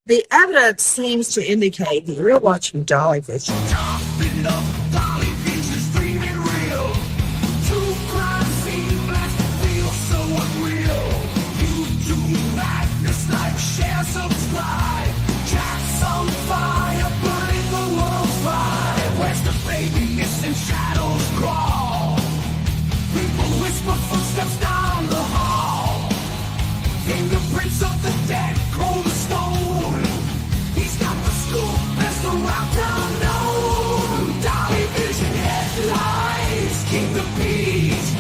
The evidence seems to indicate that you're watching Dolly Vision. Footsteps down the hall, fingerprints of the dead, cold as stone. He's got the scoop, best around town known. Dolly Vision headlines, King of Peace.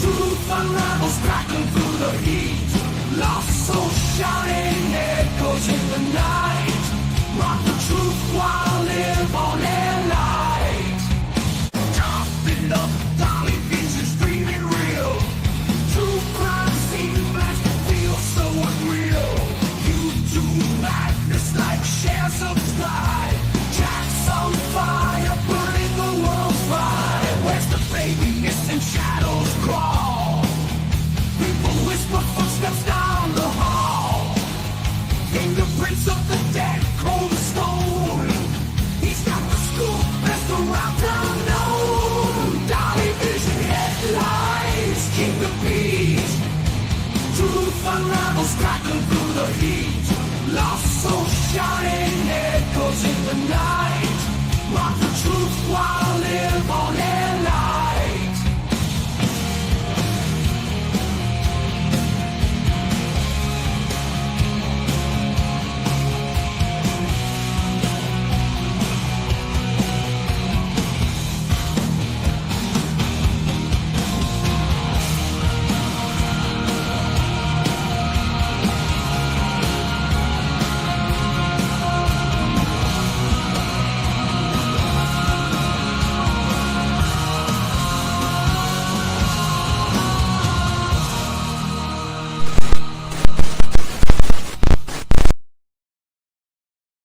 Truth unravels, crackling through the heat. Lost soul shouting, echoes in the night. Rock the truth while live on air light. Top it up, Dolly Vision's dreaming real. True crime scene flash feels so unreal. YouTube madness like share, subscribe. Jack's on fire, burning the world's fire. Where's the baby missing shadows crawl? People whisper footsteps down the hall. Fingerprints of the dead, cold as stone. He's got the scoop, best around town known. Dolly Vision headlines, King of Peace. Truth unravels, crackling through the heat. Lost soul shouting, echoes in the night. Rock the truth while live on air light.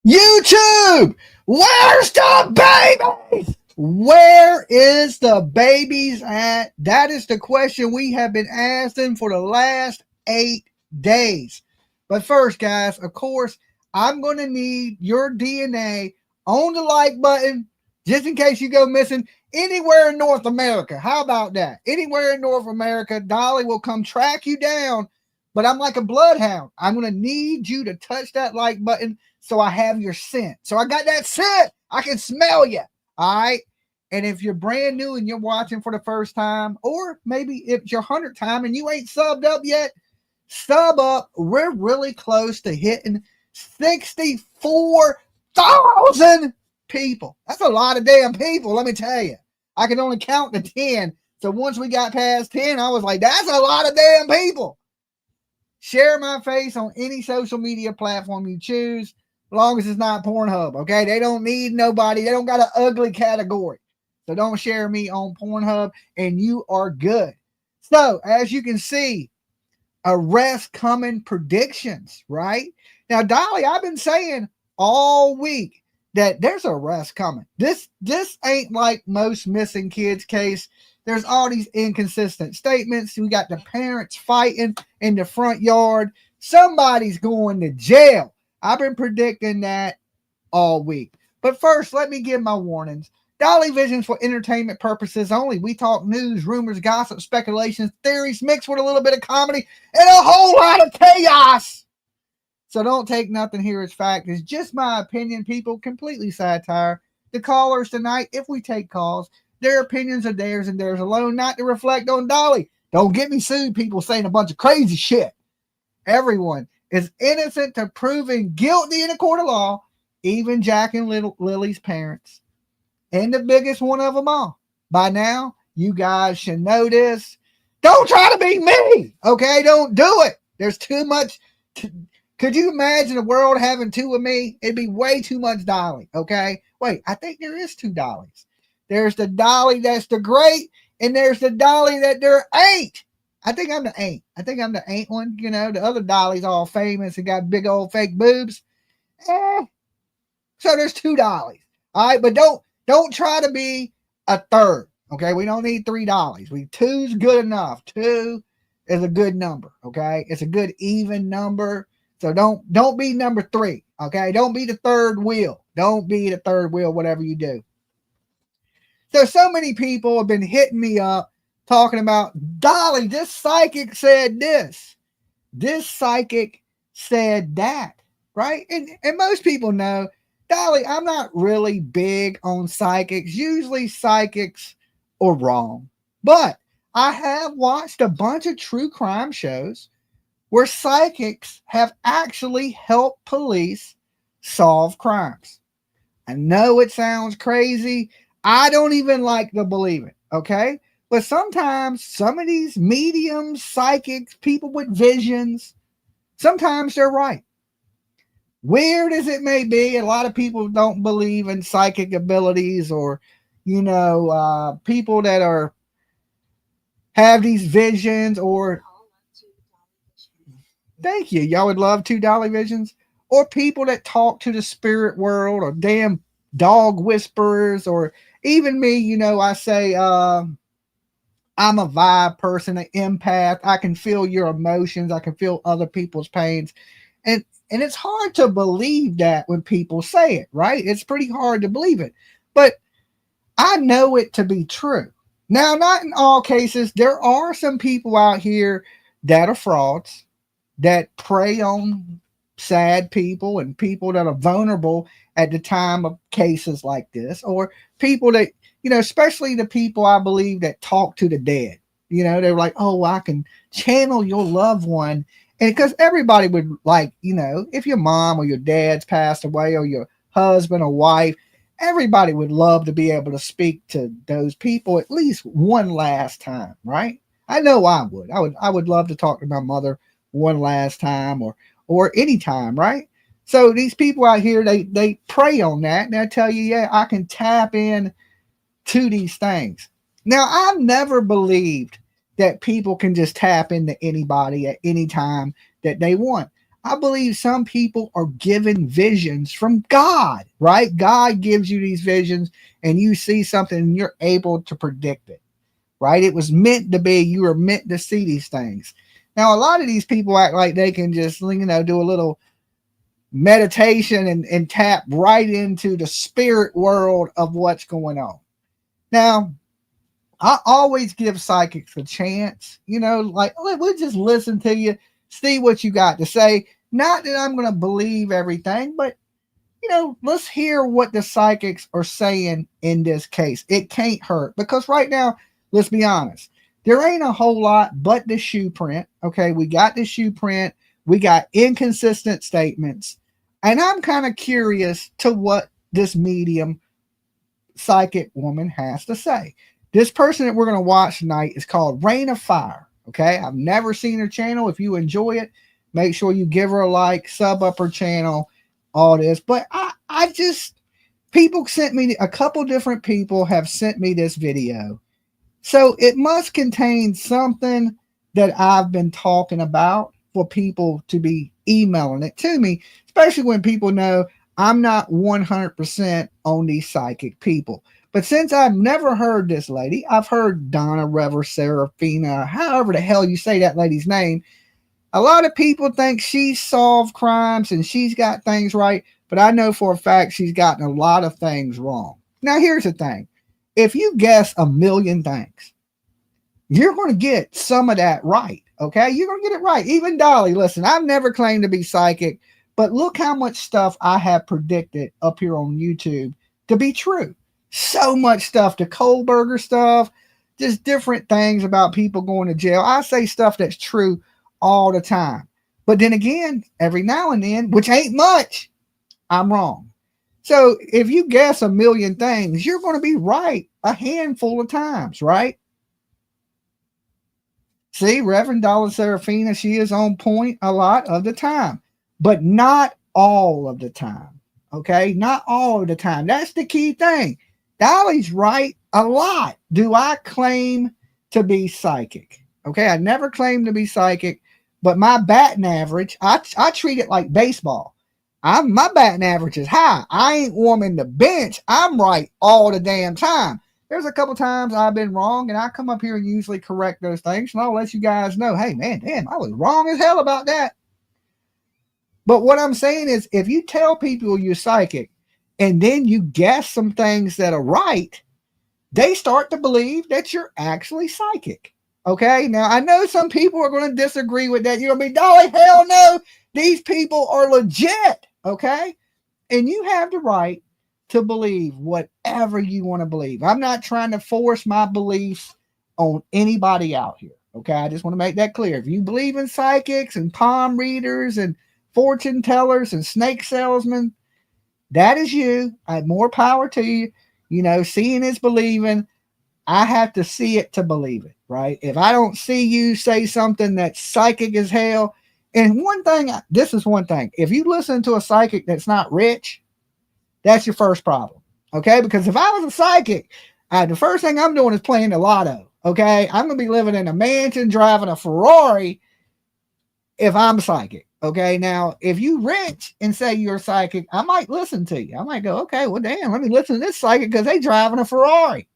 YouTube, where's the babies? Where is the babies at? That is the question we have been asking for the last 8 days. But first, guys, of course, I'm going to need your DNA on the like button just in case you go missing anywhere in North America. How about that? Anywhere in North America, Dolly will come track you down. But I'm like a bloodhound. I'm going to need you to touch that like button so I have your scent. So I got that scent. I can smell you. All right. And if you're brand new and you're watching for the first time, or maybe if it's your 100th time and you ain't subbed up yet, sub up. We're really close to hitting 64,000 people. That's a lot of damn people, let me tell you. I can only count to 10. So once we got past 10, I was like, that's a lot of damn people. Share my face on any social media platform you choose, as long as it's not Pornhub, okay? They don't need nobody. They don't got an ugly category. So don't share me on Pornhub, and you are good. So, as you can see, arrest coming predictions, right? Now, Dolly, I've been saying all week that there's arrest coming. This ain't like most missing kids case. There's all these inconsistent statements. We got the parents fighting in the front yard. Somebody's going to jail. I've been predicting that all week. But first, let me give my warnings. Dolly Vision's for entertainment purposes only. We talk news, rumors, gossip, speculations, theories, mixed with a little bit of comedy and a whole lot of chaos. So don't take nothing here as fact. It's just my opinion, people. Completely satire. The callers tonight, if we take calls, their opinions are theirs and theirs alone, not to reflect on Dolly. Don't get me sued, people saying a bunch of crazy shit. Everyone is innocent to proven guilty in a court of law, even Jack and Lily's parents. And the biggest one of them all. By now, you guys should know this. Don't try to be me, okay? Don't do it. There's too much. Could you imagine a world having two of me? It'd be way too much Dolly, okay? Wait, I think there is two Dollys. There's the Dolly that's the great, and there's the Dolly that there ain't. I think I'm the ain't. I think I'm the ain't one. You know, the other Dolly's all famous and got big old fake boobs. So there's two Dollys. All right, but don't try to be a third. Okay, we don't need $3. Two's good enough. Two is a good number. Okay, it's a good even number. So don't be number 3. Okay. Don't be the third wheel. Don't be the third wheel, whatever you do. So many people have been hitting me up talking about, Dolly, this psychic said this. This psychic said that. Right. And most people know, Dolly, I'm not really big on psychics. Usually psychics are wrong. But I have watched a bunch of true crime shows where psychics have actually helped police solve crimes. I know it sounds crazy. I don't even like to believe it, okay? But sometimes some of these mediums, psychics, people with visions, sometimes they're right. Weird as it may be, a lot of people don't believe in psychic abilities, or, people that have these visions, or thank you. Y'all would love $2 visions, or people that talk to the spirit world, or damn dog whisperers, or even me. I say I'm a vibe person, an empath. I can feel your emotions. I can feel other people's pains, and it's hard to believe that when people say it, right? It's pretty hard to believe it, but I know it to be true. Now, not in all cases. There are some people out here that are frauds, that prey on sad people and people that are vulnerable at the time of cases like this, or people that, especially the people I believe that talk to the dead. They're like, oh, I can channel your loved one. And because everybody would like, if your mom or your dad's passed away, or your husband or wife, everybody would love to be able to speak to those people at least one last time, right? I know I would. I would love to talk to my mother one last time, or any time, right? So these people out here, they prey on that, and they tell you, yeah, I can tap in to these things. Now, I've never believed that people can just tap into anybody at any time that they want. I believe some people are given visions from God, right? God gives you these visions, and you see something and you're able to predict it, right? It was meant to be. You were meant to see these things. Now, a lot of these people act like they can just, do a little meditation and tap right into the spirit world of what's going on. Now, I always give psychics a chance, we'll just listen to you, see what you got to say. Not that I'm going to believe everything, but, let's hear what the psychics are saying in this case. It can't hurt, because right now, let's be honest, there ain't a whole lot but the shoe print. Okay, we got the shoe print. We got inconsistent statements. And I'm kind of curious to what this medium psychic woman has to say. This person that we're going to watch tonight is called Rain of Fire. Okay, I've never seen her channel. If you enjoy it, make sure you give her a like, sub up her channel, all this. But I just, people sent me, a couple different people have sent me this video. So it must contain something that I've been talking about for people to be emailing it to me, especially when people know I'm not 100% on these psychic people. But since I've never heard this lady, I've heard Donna Rever Serafina, however the hell you say that lady's name. A lot of people think she's solved crimes and she's got things right, but I know for a fact she's gotten a lot of things wrong. Now, here's the thing. If you guess a million things, you're going to get some of that right, okay? You're going to get it right. Even Dolly, listen, I've never claimed to be psychic, but look how much stuff I have predicted up here on YouTube to be true. So much stuff, the Kohlberger stuff, just different things about people going to jail. I say stuff that's true all the time. But then again, every now and then, which ain't much, I'm wrong. So if you guess a million things, you're going to be right a handful of times, right? See, Reverend Donna Serafina, she is on point a lot of the time, but not all of the time. Okay, not all of the time. That's the key thing. Dolly's right a lot. Do I claim to be psychic? Okay, I never claimed to be psychic, but my batting average, I treat it like baseball. My batting average is high. I ain't warming the bench. I'm right all the damn time. There's a couple times I've been wrong, and I come up here and usually correct those things, and I'll let you guys know, hey, man, damn, I was wrong as hell about that. But what I'm saying is, if you tell people you're psychic and then you guess some things that are right, they start to believe that you're actually psychic. Okay. Now, I know some people are going to disagree with that. You're going to be, Dolly, hell no. These people are legit. Okay. And you have the right to believe whatever you want to believe. I'm not trying to force my beliefs on anybody out here. Okay. I just want to make that clear. If you believe in psychics and palm readers and fortune tellers and snake salesmen, that is you. I have more power to you. You know, seeing is believing. I have to see it to believe it, right? If I don't see you say something that's psychic as hell, and one thing, this is one thing. If you listen to a psychic that's not rich, that's your first problem, okay? Because if I was a psychic, the first thing I'm doing is playing the lotto, okay? I'm going to be living in a mansion, driving a Ferrari if I'm psychic, okay? Now, if you rich and say you're psychic, I might listen to you. I might go, okay, well, damn, let me listen to this psychic because they driving a Ferrari.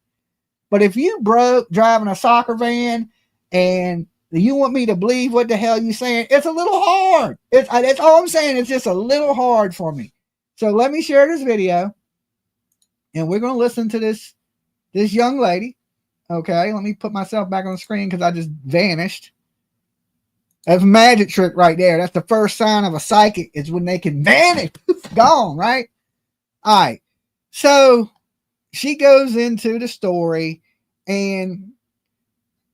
But if you broke driving a soccer van and you want me to believe what the hell you saying, it's a little hard. That's all I'm saying. It's just a little hard for me. So let me share this video, and we're going to listen to this young lady. Okay, let me put myself back on the screen because I just vanished. That's a magic trick right there. That's the first sign of a psychic, is when they can vanish. Gone, right? All right. So she goes into the story, and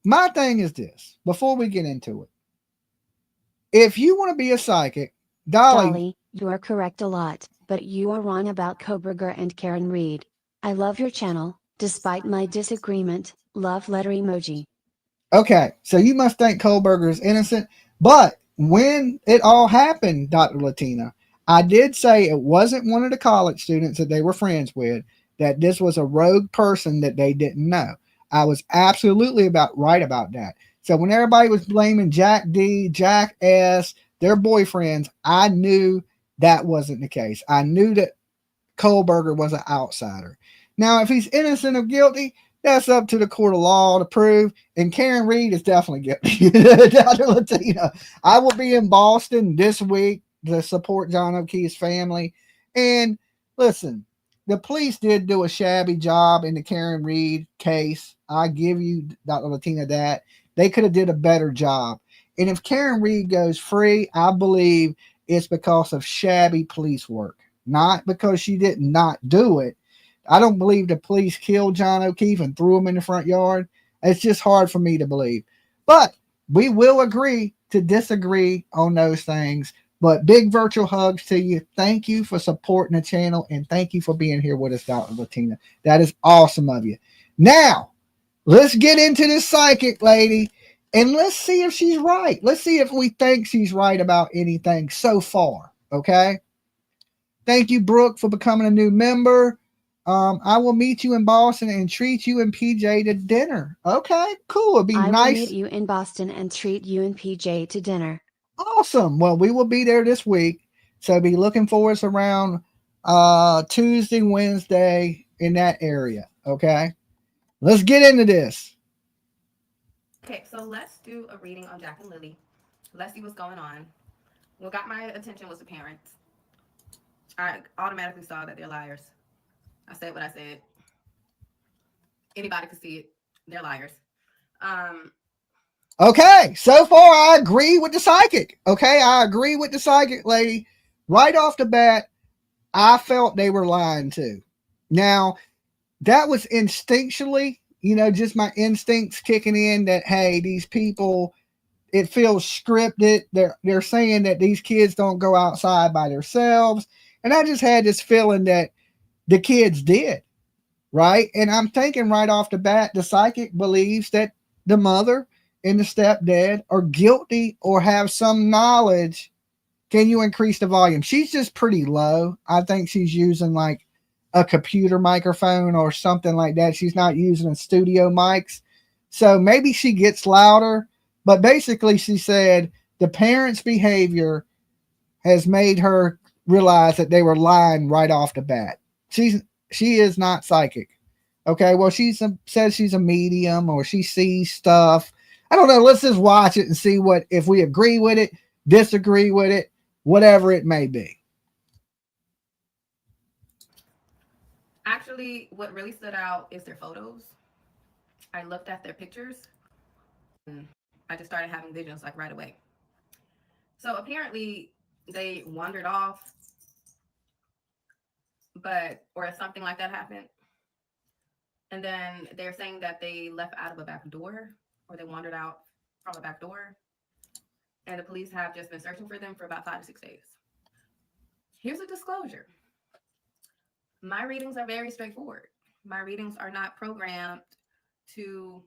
my thing is this, before we get into it. If you want to be a psychic, Dolly, you are correct a lot, but you are wrong about Koberger and Karen Reed. I love your channel, despite my disagreement. Love letter emoji. Okay, so you must think Kohlberger is innocent, but when it all happened, Dr. Latina, I did say it wasn't one of the college students that they were friends with, that this was a rogue person that they didn't know. I was absolutely right about that. So when everybody was blaming Jack D, Jack S, their boyfriends, I knew that wasn't the case. I knew that Kohlberger was an outsider. Now, if he's innocent or guilty, that's up to the court of law to prove. And Karen Reed is definitely guilty. Dr. Latina, I will be in Boston this week to support John O'Keefe's family. And listen, the police did do a shabby job in the Karen Reed case. I give you, Dr. Latina, that. They could have did a better job. And if Karen Reed goes free, I believe it's because of shabby police work, not because she did not do it. I don't believe the police killed John O'Keefe and threw him in the front yard. It's just hard for me to believe. But we will agree to disagree on those things. But big virtual hugs to you. Thank you for supporting the channel, and thank you for being here with us, Dr. Latina. That is awesome of you. Now, let's get into this psychic lady, and let's see if she's right. Let's see if we think she's right about anything so far, okay? Thank you, Brooke, for becoming a new member. I will meet you in Boston and treat you and PJ to dinner. Okay, cool. It'd be I nice. will meet you in Boston and treat you and PJ to dinner. Awesome. Well, we will be there this week. So be looking for us around Tuesday, Wednesday in that area. Okay. Let's get into this. Okay, so let's do a reading on Jack and Lily. Let's see what's going on. What got my attention was the parents. I automatically saw that they're liars. I said what I said. Anybody could see it. They're liars. Okay, so far I agree with the psychic. Okay, I agree with the psychic lady. Right off the bat, I felt they were lying too. Now, that was instinctually, just my instincts kicking in that, hey, these people, it feels scripted. They're saying that these kids don't go outside by themselves. And I just had this feeling that the kids did, right? And I'm thinking right off the bat, the psychic believes that the mother and the stepdad are guilty or have some knowledge. Can you increase the volume? She's just pretty low. I think she's using like a computer microphone or something like that. She's not using studio mics. So maybe she gets louder. But basically she said the parents' behavior has made her realize that they were lying right off the bat. She is not psychic. Okay, well, says she's a medium or she sees stuff. I don't know. Let's just watch it and see if we agree with it, disagree with it, whatever it may be. Actually, what really stood out is their photos. I looked at their pictures and I just started having visions like right away. So apparently they wandered off, or something like that happened. And then they're saying that they left out of a back door, or they wandered out from a back door. And the police have just been searching for them for about 5 to 6 days. Here's a disclosure. My readings are very straightforward. My readings are not programmed to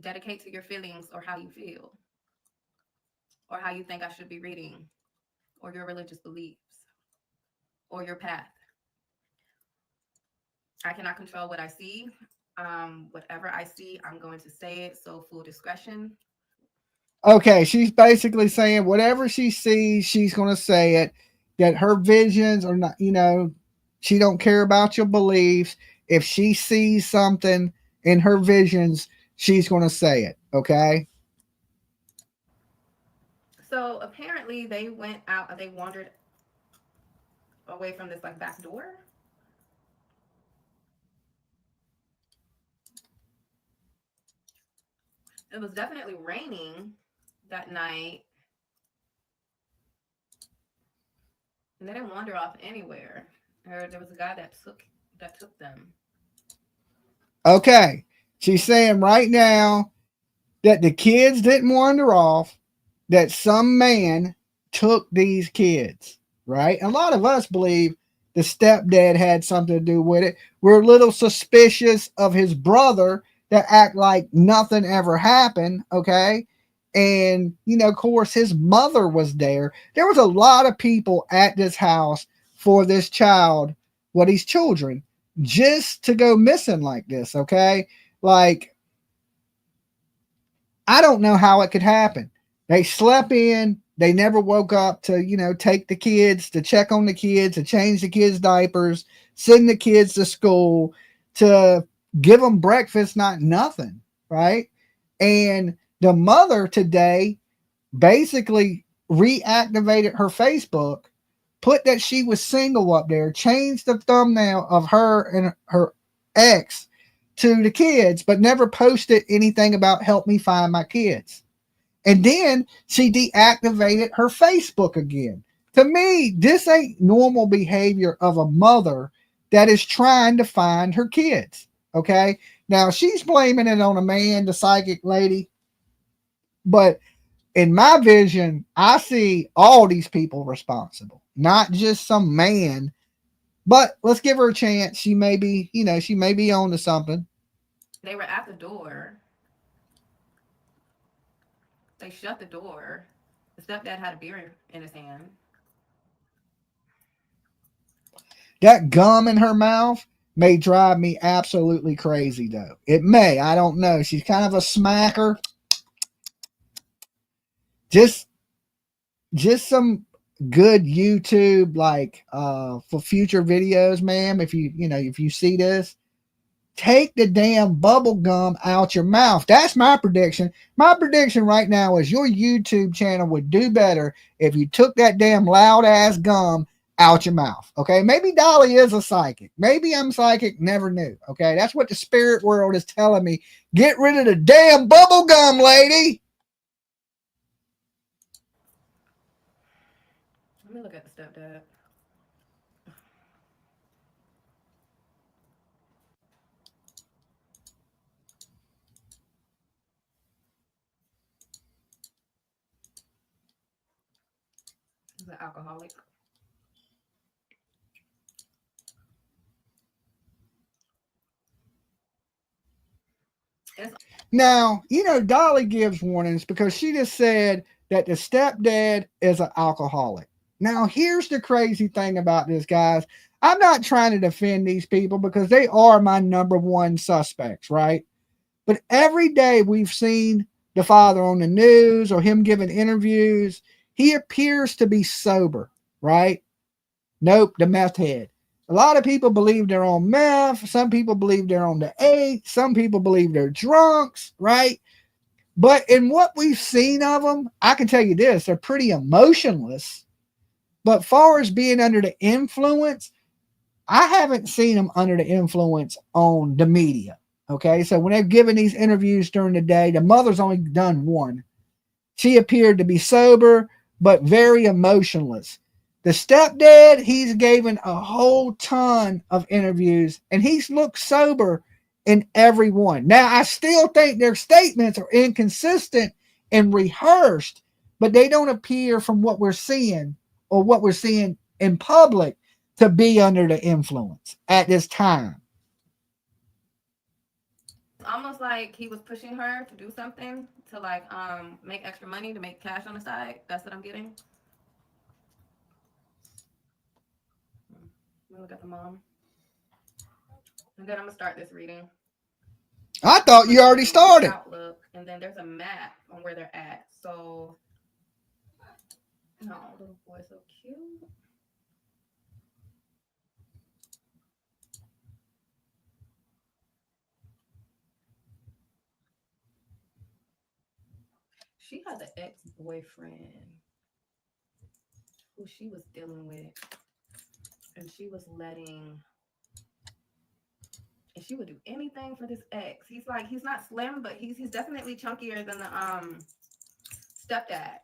dedicate to your feelings or how you feel, or how you think I should be reading, or your religious beliefs, or your path. I cannot control what I see. Whatever I see, I'm going to say it. So full discretion. Okay, she's basically saying whatever she sees, she's going to say it. That her visions are not, she don't care about your beliefs. If she sees something in her visions, she's going to say it. Okay. So apparently they wandered away from this like back door. It was definitely raining that night. And they didn't wander off anywhere. There was a guy that took them. Okay. She's saying right now that the kids didn't wander off, that some man took these kids, right? A lot of us believe the stepdad had something to do with it. We're a little suspicious of his brother that act like nothing ever happened, okay? And, of course, his mother was there. There was a lot of people at this house for this child, these children, just to go missing like this, okay? Like, I don't know how it could happen. They slept in. They never woke up to, take the kids, to check on the kids, to change the kids' diapers, send the kids to school, to give them breakfast, not nothing, right? And the mother today basically reactivated her Facebook, put that she was single up there, changed the thumbnail of her and her ex to the kids, but never posted anything about help me find my kids. And then she deactivated her Facebook again. To me, this ain't normal behavior of a mother that is trying to find her kids. Okay. Now she's blaming it on a man, the psychic lady. But in my vision, I see all these people responsible, not just some man. But let's give her a chance. She may be, she may be on to something. They were at the door. They shut the door. The stepdad had a beer in his hand. That gum in her mouth may drive me absolutely crazy, though. It may. I don't know. She's kind of a smacker. Just some good YouTube, like for future videos, ma'am. If you see this, take the damn bubble gum out your mouth. That's my prediction. My prediction right now is your YouTube channel would do better if you took that damn loud ass gum out your mouth. Okay. Maybe Dolly is a psychic. Maybe I'm psychic. Never knew. Okay. That's what the spirit world is telling me. Get rid of the damn bubble gum, lady. Let me look at the stepdad. He's an alcoholic. Now, Dolly gives warnings because she just said that the stepdad is an alcoholic. Now, here's the crazy thing about this, guys. I'm not trying to defend these people because they are my number one suspects, right? But every day we've seen the father on the news or him giving interviews, he appears to be sober, right? Nope, the meth head. A lot of people believe they're on meth. Some people believe they're on the 8. Some people believe they're drunks, right? But in what we've seen of them, I can tell you this: they're pretty emotionless. But far as being under the influence, I haven't seen them under the influence on the media. Okay, so when they've given these interviews during the day, the mother's only done one. She appeared to be sober, but very emotionless. The stepdad, he's given a whole ton of interviews, and he's looked sober in every one. Now, I still think their statements are inconsistent and rehearsed, but they don't appear from what we're seeing or what we're seeing in public to be under the influence at this time. Almost like he was pushing her to do something to like make extra money to make cash on the side. That's what I'm getting. Let me look at the mom. And then I'm gonna start this reading. I thought you already started. Outlook, and then there's a map on where they're at. So, no, little boy, so cute. She had an ex-boyfriend who she was dealing with, and she was letting. And she would do anything for this ex. He's like, he's not slim, but he's definitely chunkier than the stepdad.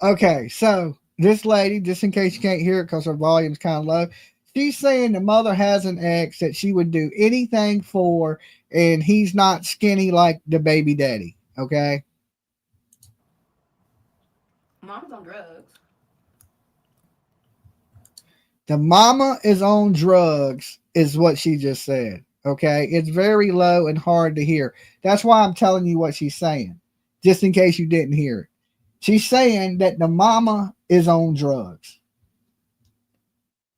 Okay, so this lady, just in case you can't hear it because her volume's kind of low, she's saying the mother has an ex that she would do anything for, and he's not skinny like the baby daddy. Okay. Mom's on drugs. The mama is on drugs, is what she just said. Okay. It's very low and hard to hear. That's why I'm telling you what she's saying, just in case you didn't hear it. She's saying that the mama is on drugs.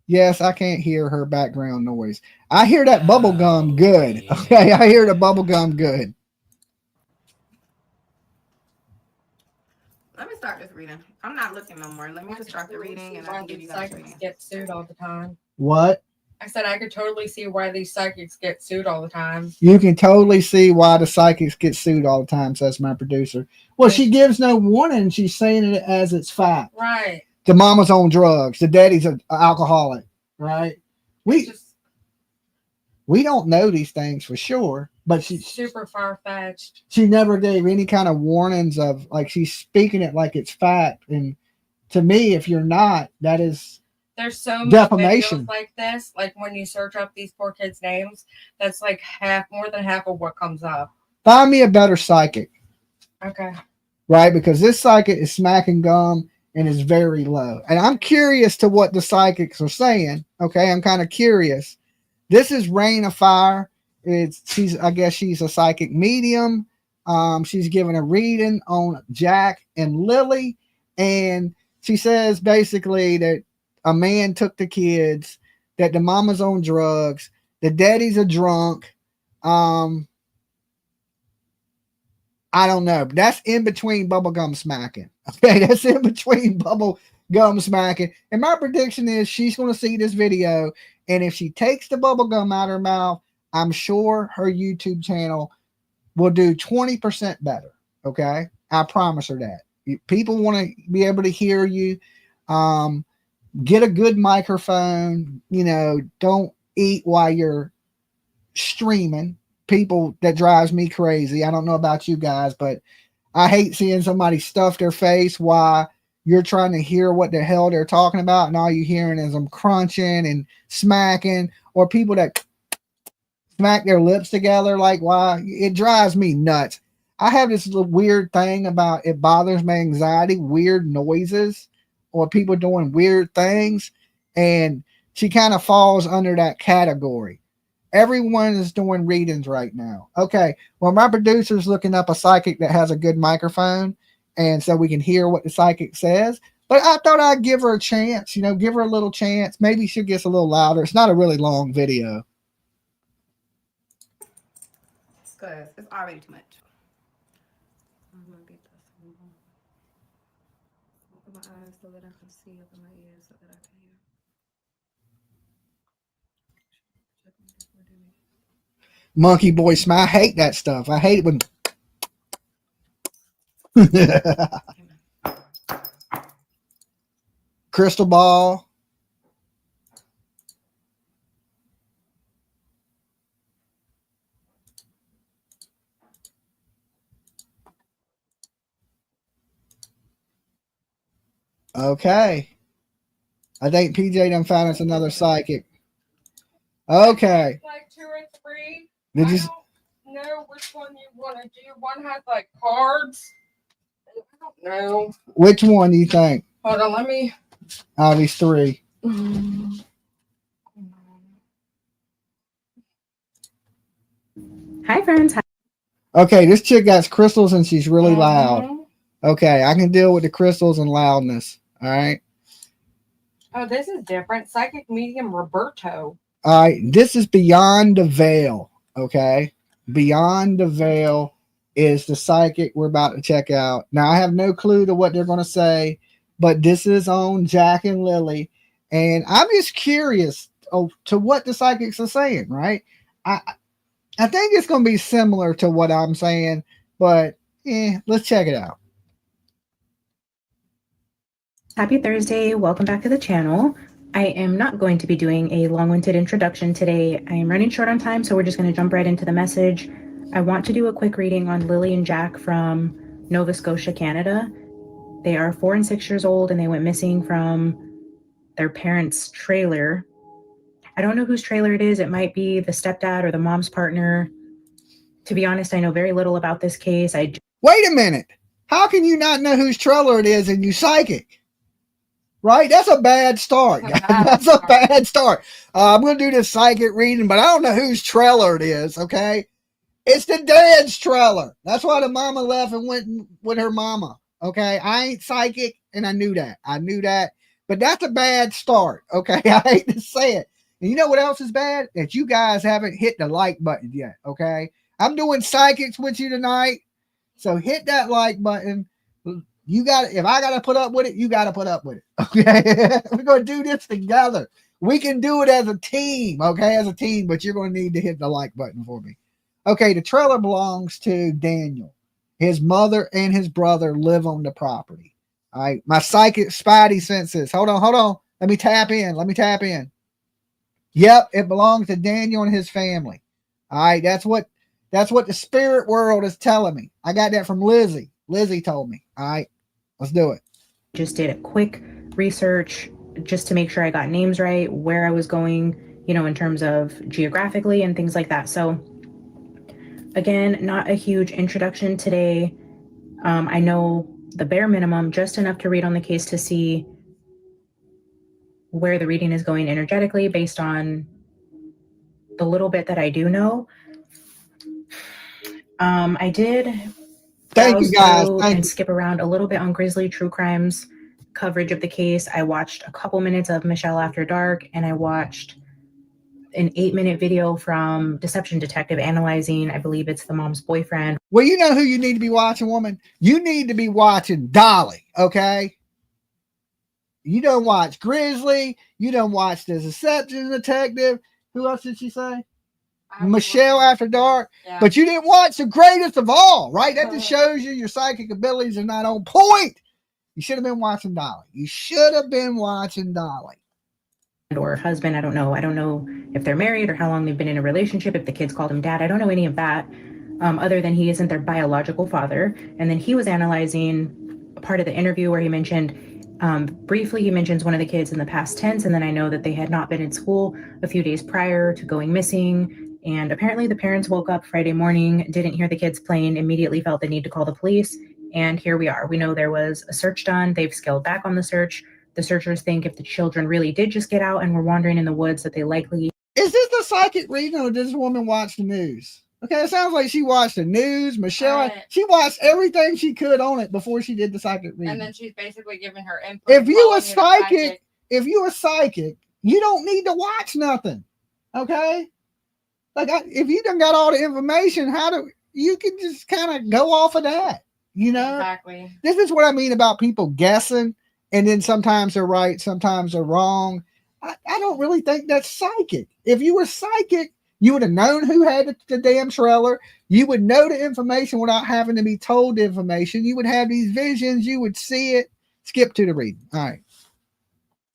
Yes, I can't hear her background noise. I hear that bubble gum good. Okay. I hear the bubble gum good. Let me start this reading. I'm not looking no more. Let me just start the reading, and I can give you guys reading. Get sued all the time. What? I said I could totally see why these psychics get sued all the time. You can totally see why the psychics get sued all the time, says my producer. Well, she gives no warning. She's saying it as it's fact. Right. The mama's on drugs. The daddy's an alcoholic. Right? We don't know these things for sure, but she's super far-fetched. She never gave any kind of warnings of, like, she's speaking it like it's fact. And to me, if you're not, that is there's so many defamation videos like this. Like when you search up these poor kids' names, that's like more than half of what comes up. Find me a better psychic. Okay. Right? Because this psychic is smacking gum and is very low. And I'm curious to what the psychics are saying. Okay, I'm kind of curious. This is Rain of Fire. I guess she's a psychic medium. She's giving a reading on Jack and Lily, and she says basically that a man took the kids, that the mama's on drugs, the daddy's a drunk. I don't know. But that's in between bubblegum smacking. Okay, that's in between bubblegum smacking. And my prediction is she's going to see this video, and if she takes the bubblegum out of her mouth, I'm sure her YouTube channel will do 20% better. Okay, I promise her that. People want to be able to hear you. Get a good microphone. Don't eat while you're streaming. People, that drives me crazy. I don't know about you guys, but I hate seeing somebody stuff their face while you're trying to hear what the hell they're talking about, and all you're hearing is them crunching and smacking, or people that smack their lips together. Like, why? It drives me nuts. I have this little weird thing about, it bothers my anxiety, weird noises or people doing weird things, and she kind of falls under that category. Everyone is doing readings right now. Okay, well, my producer's looking up a psychic that has a good microphone, and so we can hear what the psychic says. But I thought I'd give her a chance, give her a little chance. Maybe she gets a little louder. It's not a really long video. Because it's already too much. I'm going to get this. Open my eyes so that I can see, open my ears so that I can hear. Monkey boy smile. I hate that stuff. I hate it when. Crystal ball. Okay. I think PJ done found us another psychic. Okay. Like 2 or 3. Did you? I don't know which one you want to do. One has like cards. I don't know. Which one do you think? Hold on, let me. Out of these 3. Hi, friends. Okay, this chick got crystals and she's really loud. Okay, I can deal with the crystals and loudness. All right. Oh, this is different. Psychic medium Roberto. All right, this is Beyond the Veil. Okay, Beyond the Veil is the psychic we're about to check out. Now, I have no clue to what they're going to say, but this is on Jack and Lily, and I'm just curious to what the psychics are saying. Right? I think it's going to be similar to what I'm saying, but let's check it out. Happy Thursday. Welcome back to the channel. I am not going to be doing a long-winded introduction today. I am running short on time, so we're just going to jump right into the message. I want to do a quick reading on Lily and Jack from Nova Scotia, Canada. They are 4 and 6 years old, and they went missing from their parents' trailer. I don't know whose trailer it is. It might be the stepdad or the mom's partner. To be honest, I know very little about this case. Wait a minute. How can you not know whose trailer it is and you psychic? Right? That's a bad start. That's a bad start. I'm going to do this psychic reading, but I don't know whose trailer it is, okay? It's the dad's trailer. That's why the mama left and went with her mama, okay? I ain't psychic, and I knew that. But that's a bad start, okay? I hate to say it. And you know what else is bad? That you guys haven't hit the like button yet, okay? I'm doing psychics with you tonight, so hit that like button. You got, if I got to put up with it, you got to put up with it. Okay. We're going to do this together. We can do it as a team. Okay. As a team, but you're going to need to hit the like button for me. Okay. The trailer belongs to Daniel. His mother and his brother live on the property. All right. My psychic spidey senses. Hold on. Let me tap in. Yep. It belongs to Daniel and his family. All right. That's what the spirit world is telling me. I got that from Lizzie. Lizzie told me. All right, let's do it. Just did a quick research just to make sure I got names right, where I was going, in terms of geographically and things like that. So again, not a huge introduction today. I know the bare minimum, just enough to read on the case to see where the reading is going energetically based on the little bit that I do know. I did Thank you guys. and skip around a little bit on Grizzly True Crime's coverage of the case. I watched a couple minutes of Michelle After Dark, and I watched an 8-minute video from Deception Detective analyzing, I believe it's the mom's boyfriend. Well, you know who you need to be watching, woman? You need to be watching Dolly, okay? You don't watch Grizzly. You don't watch the Deception Detective. Who else did she say? Michelle After Dark. Yeah. But you didn't watch the greatest of all, right? That just shows you your psychic abilities are not on point. You should have been watching Dolly. Or husband. I don't know if they're married or how long they've been in a relationship, if the kids called him dad. I don't know any of that, other than he isn't their biological father. And then he was analyzing a part of the interview where he mentioned, briefly, he mentions one of the kids in the past tense, and then I know that they had not been in school a few days prior to going missing. And apparently the parents woke up Friday morning, didn't hear the kids playing, immediately felt the need to call the police. And here we are. We know there was a search done. They've scaled back on the search. The searchers think if the children really did just get out and were wandering in the woods, that they likely... Is this the psychic reading, or does this woman watch the news? Okay, it sounds like she watched the news. Michelle, she watched everything she could on it before she did the psychic reading. And then she's basically giving her input. If you're a psychic, you don't need to watch nothing. Okay? If you done got all the information, you can just kind of go off of that, Exactly. This is what I mean about people guessing, and then sometimes they're right, sometimes they're wrong. I don't really think that's psychic. If you were psychic, You would have known who had the damn trailer. You would know the information without having to be told the information. You would have these visions. You would see it. Skip to the reading. All right.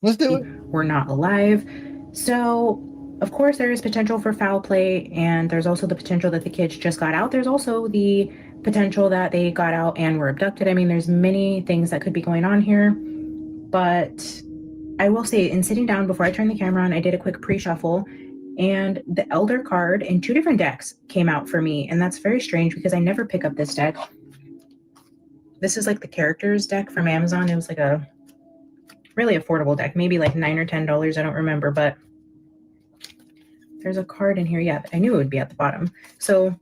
Let's do it. Were not alive. So, of course, there is potential for foul play, and there's also the potential that the kids just got out. There's also the potential that they got out and were abducted. I mean, there's many things that could be going on here. But I will say, in sitting down before I turned the camera on, I did a quick pre-shuffle, and the Elder card in 2 different decks came out for me. And that's very strange because I never pick up this deck. This is like the characters deck from Amazon. It was like a really affordable deck, maybe like $9 or $10. I don't remember, but there's a card in here. Yeah, I knew it would be at the bottom. So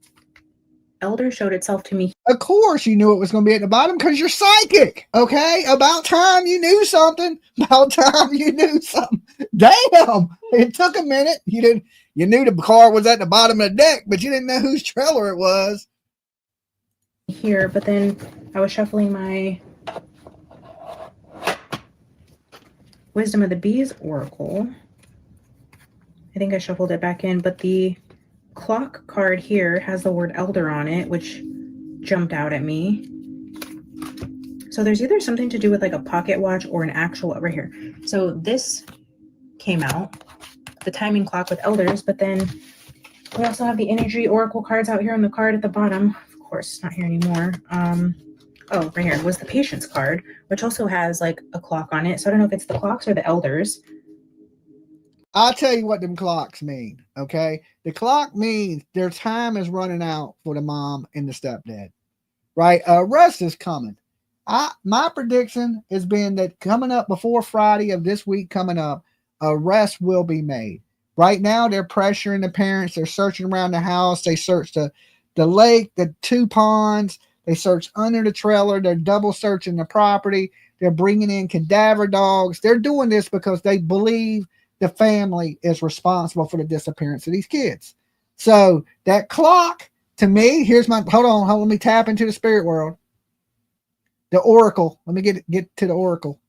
Elder showed itself to me. Of course you knew it was going to be at the bottom because you're psychic, okay? About time you knew something. About time you knew something. Damn, it took a minute. You knew the card was at the bottom of the deck, but you didn't know whose trailer it was. Here, but then I was shuffling my Wisdom of the Bees Oracle. I think I shuffled it back in, but the clock card here has the word Elder on it, which jumped out at me. So there's either something to do with like a pocket watch or an actual right here. So this came out, the timing clock with elders, but then we also have the energy oracle cards out here on the card at the bottom. Of course, it's not here anymore. Oh, right here was the patience card, which also has like a clock on it. So I don't know if it's the clocks or the elders. I'll tell you what them clocks mean, okay? The clock means their time is running out for the mom and the stepdad, right? Arrest is coming. My prediction has been that coming up before Friday of this week coming up, arrest will be made. Right now, they're pressuring the parents. They're searching around the house. They search the lake, the 2 ponds. They search under the trailer. They're double searching the property. They're bringing in cadaver dogs. They're doing this because they believe the family is responsible for the disappearance of these kids. So that clock, to me, here's my, hold on, let me tap into the spirit world. The oracle. Let me get to the oracle.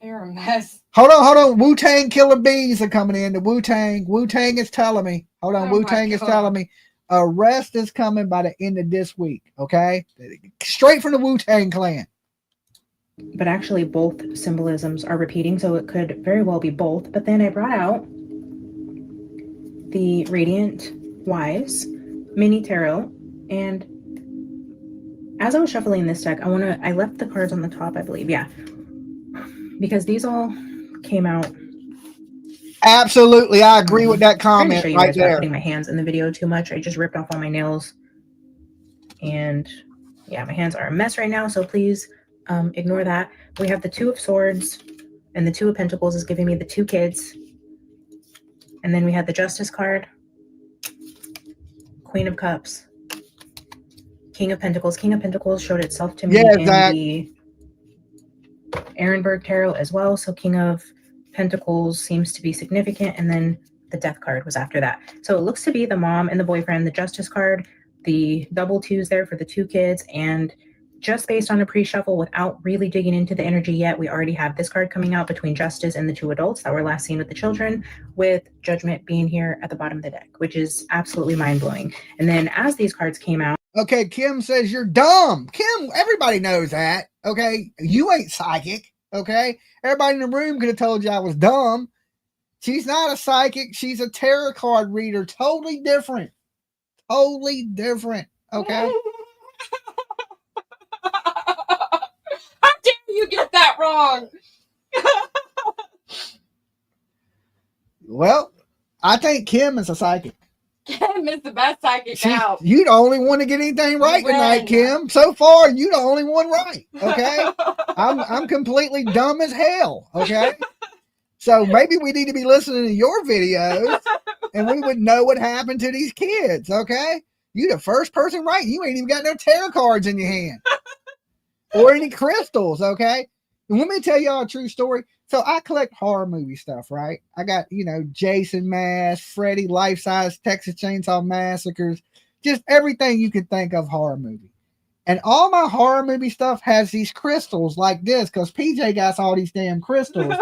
You're a mess. Hold on. Wu-Tang Killer Bees are coming in. The Wu-Tang is telling me. Hold on, Wu-Tang is telling me. Arrest is coming by the end of this week, okay? Straight from the Wu-Tang clan. But actually both symbolisms are repeating, so it could very well be both. But then I brought out the Radiant Wise mini tarot, and as I was shuffling this deck, I left the cards on the top, I believe, yeah, because these all came out. Absolutely, I agree with that comment show you right guys there. Without putting my hands in the video too much. I just ripped off all my nails, and yeah, my hands are a mess right now, so please ignore that. We have the 2 of Swords, and the 2 of Pentacles is giving me the 2 kids. And then we had the Justice card, Queen of Cups, King of Pentacles. King of Pentacles showed itself to me in the Ehrenberg Tarot as well. So King of Pentacles seems to be significant. And then the Death card was after that. So it looks to be the mom and the boyfriend, the Justice card, the double 2s there for the 2 kids, and just based on a pre-shuffle without really digging into the energy yet, we already have this card coming out between Justice and the 2 adults that were last seen with the children, with Judgment being here at the bottom of the deck, which is absolutely mind-blowing. And then as these cards came out, okay, Kim says you're dumb. Kim, everybody knows that, okay? You ain't psychic, okay? Everybody in the room could have told you I was dumb. She's not a psychic. She's a tarot card reader. Totally different. Totally different, okay? How dare you get that wrong? Well, I think Kim is a psychic. Kim is the best psychic out. You the only one to get anything right tonight, Kim. So far, you the only one right. Okay, I'm completely dumb as hell. Okay, so maybe we need to be listening to your videos, and we would know what happened to these kids. Okay, you the first person right. You ain't even got no tarot cards in your hand or any crystals. Okay, and let me tell y'all a true story. So I collect horror movie stuff, right? I got, Jason Mask, Freddy, life-size Texas Chainsaw Massacres, just everything you could think of horror movie. And all my horror movie stuff has these crystals like this because PJ got all these damn crystals.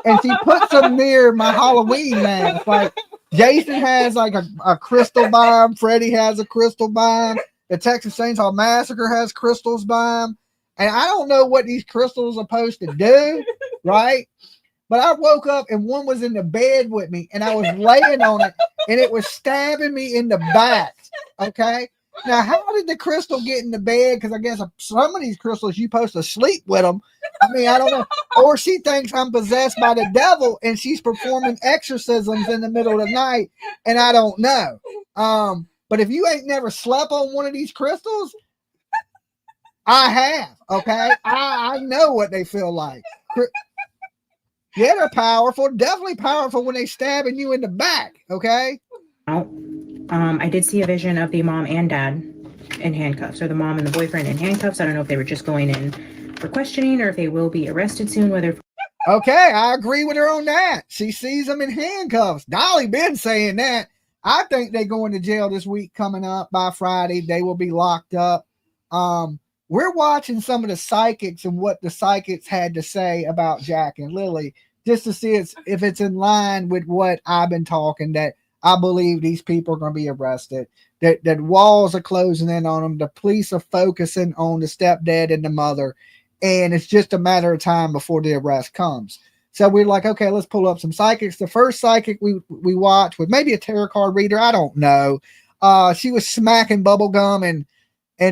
And she puts them near my Halloween mask. Like, Jason has like a crystal bomb. Freddie has a crystal bomb. The Texas Chainsaw Massacre has crystals bomb. And I don't know what these crystals are supposed to do, right? But I woke up and one was in the bed with me and I was laying on it and it was stabbing me in the back. Okay. Now, how did the crystal get in the bed? Because I guess some of these crystals, you're supposed to sleep with them. I mean, I don't know. Or she thinks I'm possessed by the devil and she's performing exorcisms in the middle of the night. And I don't know. But if you ain't never slept on one of these crystals, I have. Okay. I know what they feel like. Yeah, they're powerful. Definitely powerful when they stabbing you in the back. Okay. I did see a vision of the mom and dad in handcuffs, or the mom and the boyfriend in handcuffs. I don't know if they were just going in for questioning or if they will be arrested soon. Okay, I agree with her on that. She sees them in handcuffs. Dolly been saying that. I think they going to jail this week coming up. By Friday, they will be locked up. We're watching some of the psychics and what the psychics had to say about Jack and Lily, just to see if it's in line with what I've been talking, that I believe these people are going to be arrested, that walls are closing in on them. The police are focusing on the stepdad and the mother, and it's just a matter of time before the arrest comes. So we're like, okay, let's pull up some psychics. The first psychic we watched with maybe a tarot card reader, I don't know. She was smacking bubble gum and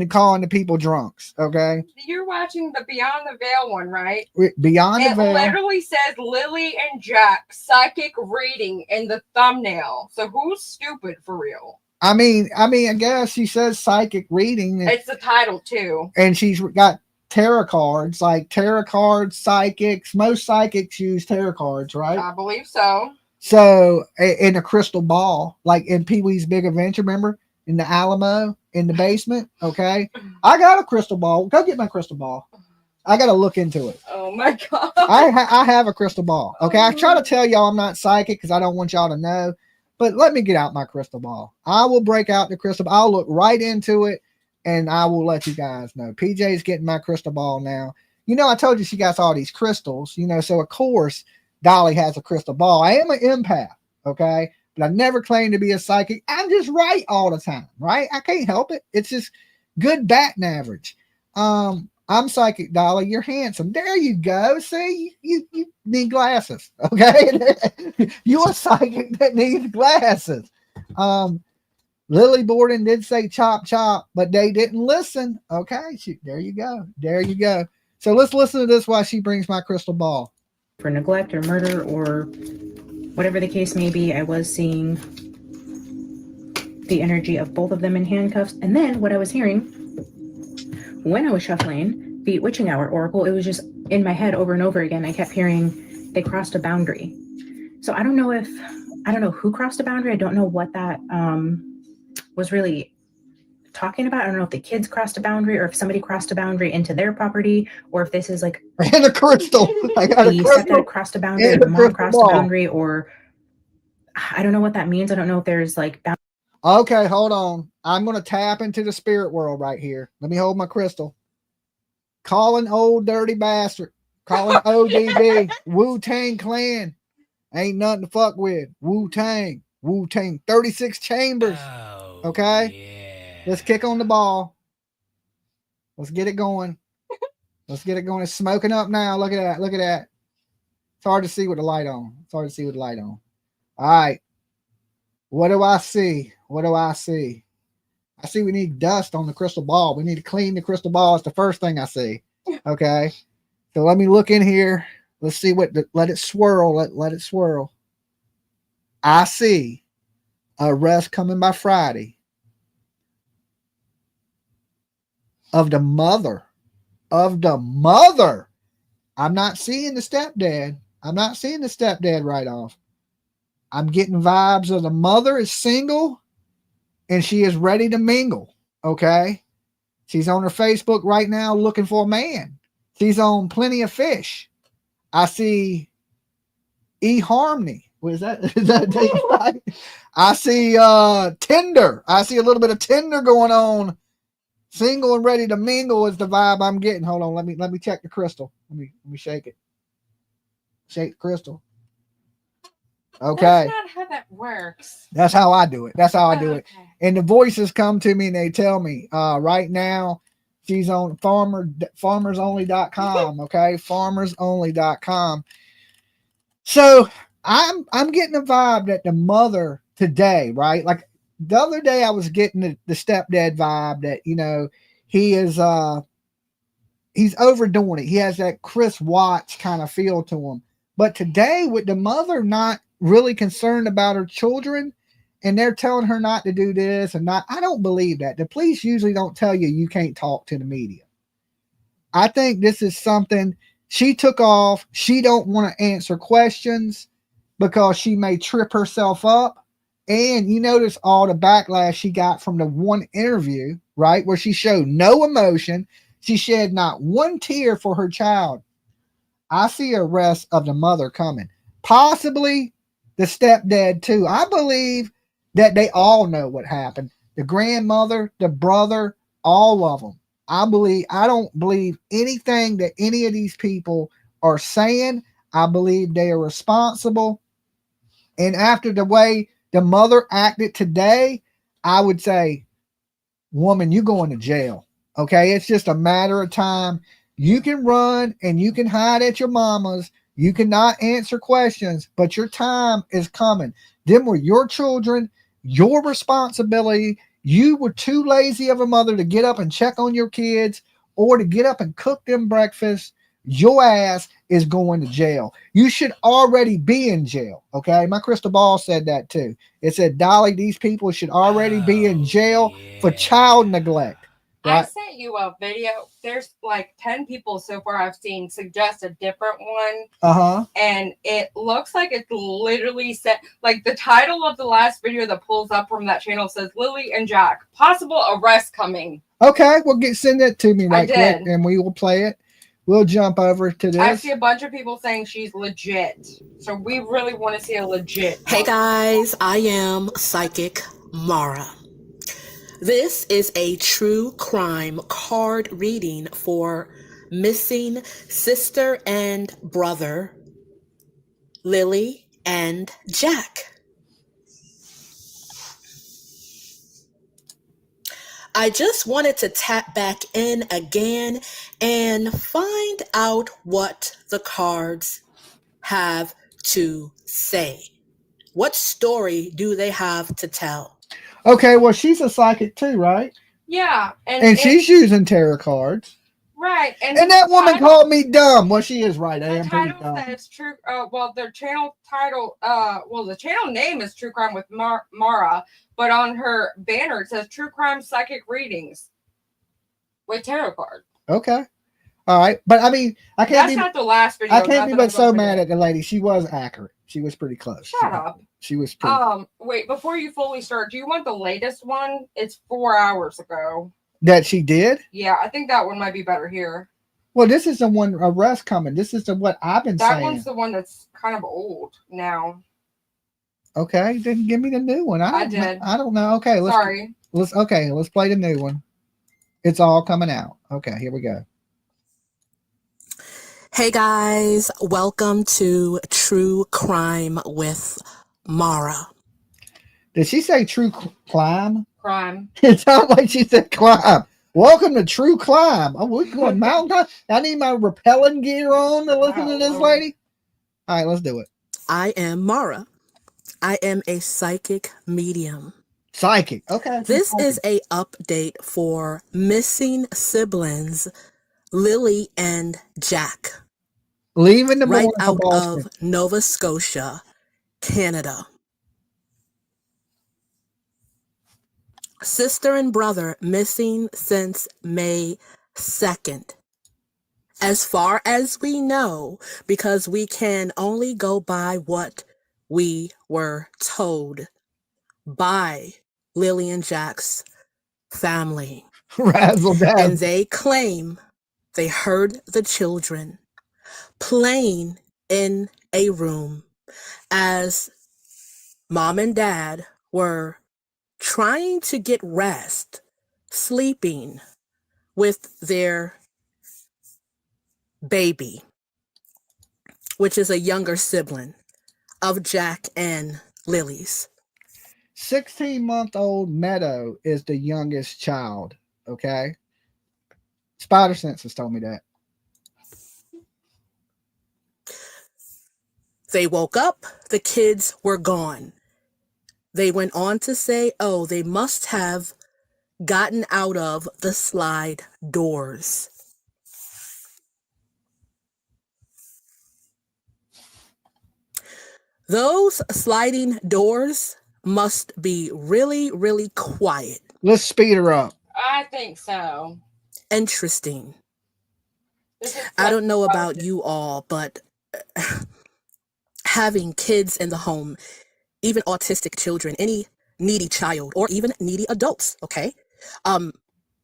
calling the people drunks. Okay, You're watching the Beyond the Veil one, right? Beyond the It Veil. literally says Lily and Jack psychic reading in the thumbnail. So who's stupid for real? I mean, I guess she says psychic reading. It's the title too. And she's got tarot cards, like tarot cards, psychics. Most psychics use tarot cards, right? I believe so. So, in a crystal ball, like in Pee-wee's Big Adventure, remember? In the Alamo, in the basement, okay? I got a crystal ball. Go get my crystal ball. I got to look into it. Oh my God. I have a crystal ball, okay? I try to tell y'all I'm not psychic because I don't want y'all to know, but let me get out my crystal ball. I will break out the crystal ball. I'll look right into it, and I will let you guys know. PJ's getting my crystal ball now. You know, I told you she got all these crystals, you know, so of course Dolly has a crystal ball. I am an empath, okay? But I never claimed to be a psychic. I'm just right all the time, right? I can't help it. It's just good batting average. I'm psychic, Dolly. You're handsome. There you go. See, you need glasses, okay? You're a psychic that needs glasses. Lily Borden did say chop chop, but they didn't listen. Okay, there you go. There you go. So let's listen to this while she brings my crystal ball. For neglect or murder or whatever the case may be, I was seeing the energy of both of them in handcuffs. And then what I was hearing when I was shuffling the witching hour oracle, it was just in my head over and over again. I kept hearing they crossed a boundary. So I don't know who crossed a boundary. I don't know what that was really talking about. I don't know if the kids crossed a boundary or if somebody crossed a boundary into their property, or if this is like and a crystal. I got the a crystal. stepdad crossed a boundary, or the mom crossed a boundary, or I don't know what that means. I don't know if there's like okay, hold on. I'm going to tap into the spirit world right here. Let me hold my crystal. Calling old dirty bastard. Calling ODB. Wu-Tang Clan. Ain't nothing to fuck with. Wu-Tang. Wu-Tang. 36 chambers. Okay? Yeah. Let's kick on the ball. Let's get it going. Let's get it going. It's smoking up now. Look at that. Look at that. It's hard to see with the light on. It's hard to see with the light on. All right. What do I see? What do I see? I see we need dust on the crystal ball. We need to clean the crystal ball. It's the first thing I see. Okay. So let me look in here. Let's see let it swirl. Let it swirl. I see a arrest coming by Friday of the mother. I'm not seeing the stepdad. I'm not seeing the stepdad right off. I'm getting vibes of the mother is single and she is ready to mingle. Okay. She's on her Facebook right now looking for a man. She's on Plenty of Fish. I see eHarmony. What is that? Is that right? I see Tinder. I see a little bit of Tinder going on. Single and ready to mingle is the vibe I'm getting. Hold on, let me check the crystal. Let me shake it. Shake the crystal. Okay. That's not how that works. That's how I do it. That's how I do it. Okay. And the voices come to me and they tell me, right now, she's on farmersonly.com. Okay. Farmersonly.com. So I'm getting a vibe that the mother today, right? Like the other day I was getting the stepdad vibe that, you know, he is he's overdoing it. He has that Chris Watts kind of feel to him. But today, with the mother not really concerned about her children, and they're telling her not to do this and not, I don't believe that. The police usually don't tell you can't talk to the media. I think this is something she took off. She don't want to answer questions because she may trip herself up. And you notice all the backlash she got from the one interview, right? Where she showed no emotion. She shed not one tear for her child. I see arrest of the mother coming. Possibly the stepdad too. I believe that they all know what happened. The grandmother, the brother, all of them. I don't believe anything that any of these people are saying. I believe they are responsible. And after the way the mother acted today, I would say, woman, you're going to jail. Okay. It's just a matter of time. You can run and you can hide at your mama's. You cannot answer questions, but your time is coming. Them were your children, your responsibility. You were too lazy of a mother to get up and check on your kids or to get up and cook them breakfast. Your ass is going to jail. You should already be in jail. Okay. My crystal ball said that too. It said, Dolly, these people should already be in jail for child neglect. I Right. sent you a video. There's like 10 people so far I've seen suggest a different one. Uh-huh. And it looks like it's literally set, like the title of the last video that pulls up from that channel says Lily and Jack, possible arrest coming. Okay. Well, send it to me right quick did. and we will play it. We'll jump over to this. I see a bunch of people saying she's legit. So we really want to see a legit. Hey guys, I am Psychic Mara. This is a true crime card reading for missing sister and brother, Lily and Jack. I just wanted to tap back in again and find out what the cards have to say. What story do they have to tell? Okay, well, she's a psychic too, right? Yeah. And she's using tarot cards. Right. And that woman called me dumb. Well, she is right. I The am pretty title dumb. says true. Well, their channel title. The channel name is True Crime with Mara, but on her banner it says True Crime Psychic Readings with tarot cards. Okay. All right. But I mean, I can't That's be. not the last video. I can't be but so mad at the lady. She was accurate. She was pretty close. Shut up. She was pretty. Wait, before you fully start, do you want the latest one? It's 4 hours ago. That she did? Yeah, I think that one might be better here. Well, this is the one arrest coming. This is what I've been saying. That one's the one that's kind of old now. Okay, then give me the new one. I did. I don't know. Okay, let's play the new one. It's all coming out. Okay, here we go. Hey guys, welcome to True Crime with Mara. Did she say true climb? Crime. It sounded like she said climb. Welcome to True Climb. Oh, we're going mountain climb. I need my rappelling gear on to listen to this lady. All right, let's do it. I am Mara. I am a psychic medium. Psychic. Okay. This is a update for missing siblings, Lily and Jack. Leaving the right morning for out Boston. of Nova Scotia, Canada. Sister and brother missing since May 2nd. As far as we know, because we can only go by what we were told by Lily and Jack's family. Razzle dazzle. And they claim they heard the children playing in a room as mom and dad were trying to get rest, sleeping with their baby, which is a younger sibling. of Jack and Lily's. 16-month-old Meadow is the youngest child. Okay. Spider Sense has told me that. They woke up, the kids were gone. They went on to say, oh, they must have gotten out of the slide doors. Those sliding doors must be really, really quiet. Let's speed her up. I think so. Interesting. This is I don't know like- about you all, but having kids in the home, even autistic children, any needy child, or even needy adults, okay? I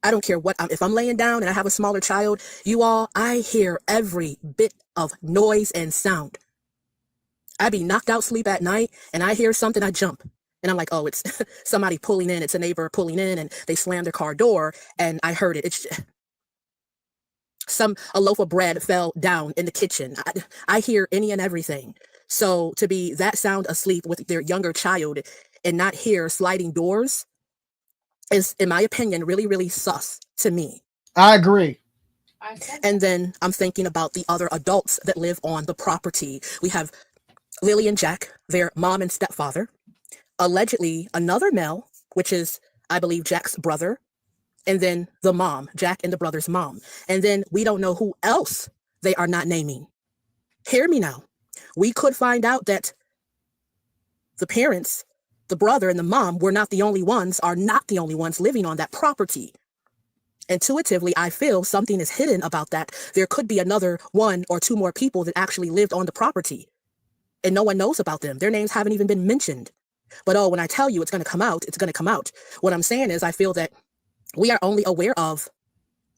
don't care what, if I'm laying down and I have a smaller child, you all, I hear every bit of noise and sound. I be knocked out sleep at night and I hear something, I jump. And I'm like, oh, it's somebody pulling in, it's a neighbor pulling in, and they slammed their car door and I heard it. It's a loaf of bread fell down in the kitchen. I hear any and everything. So to be that sound asleep with their younger child and not hear sliding doors is, in my opinion, really, really sus to me. I agree. And then I'm thinking about the other adults that live on the property. We have Lily and Jack, their mom and stepfather, allegedly another male, which is, I believe, Jack's brother, and then the mom, Jack and the brother's mom. And then we don't know who else they are not naming. Hear me now. We could find out that the parents, the brother and the mom, are not the only ones living on that property. Intuitively, I feel something is hidden about that. There could be another one or two more people that actually lived on the property, and no one knows about them. Their names haven't even been mentioned. But oh, when I tell you it's going to come out, it's going to come out. What I'm saying is I feel that we are only aware of,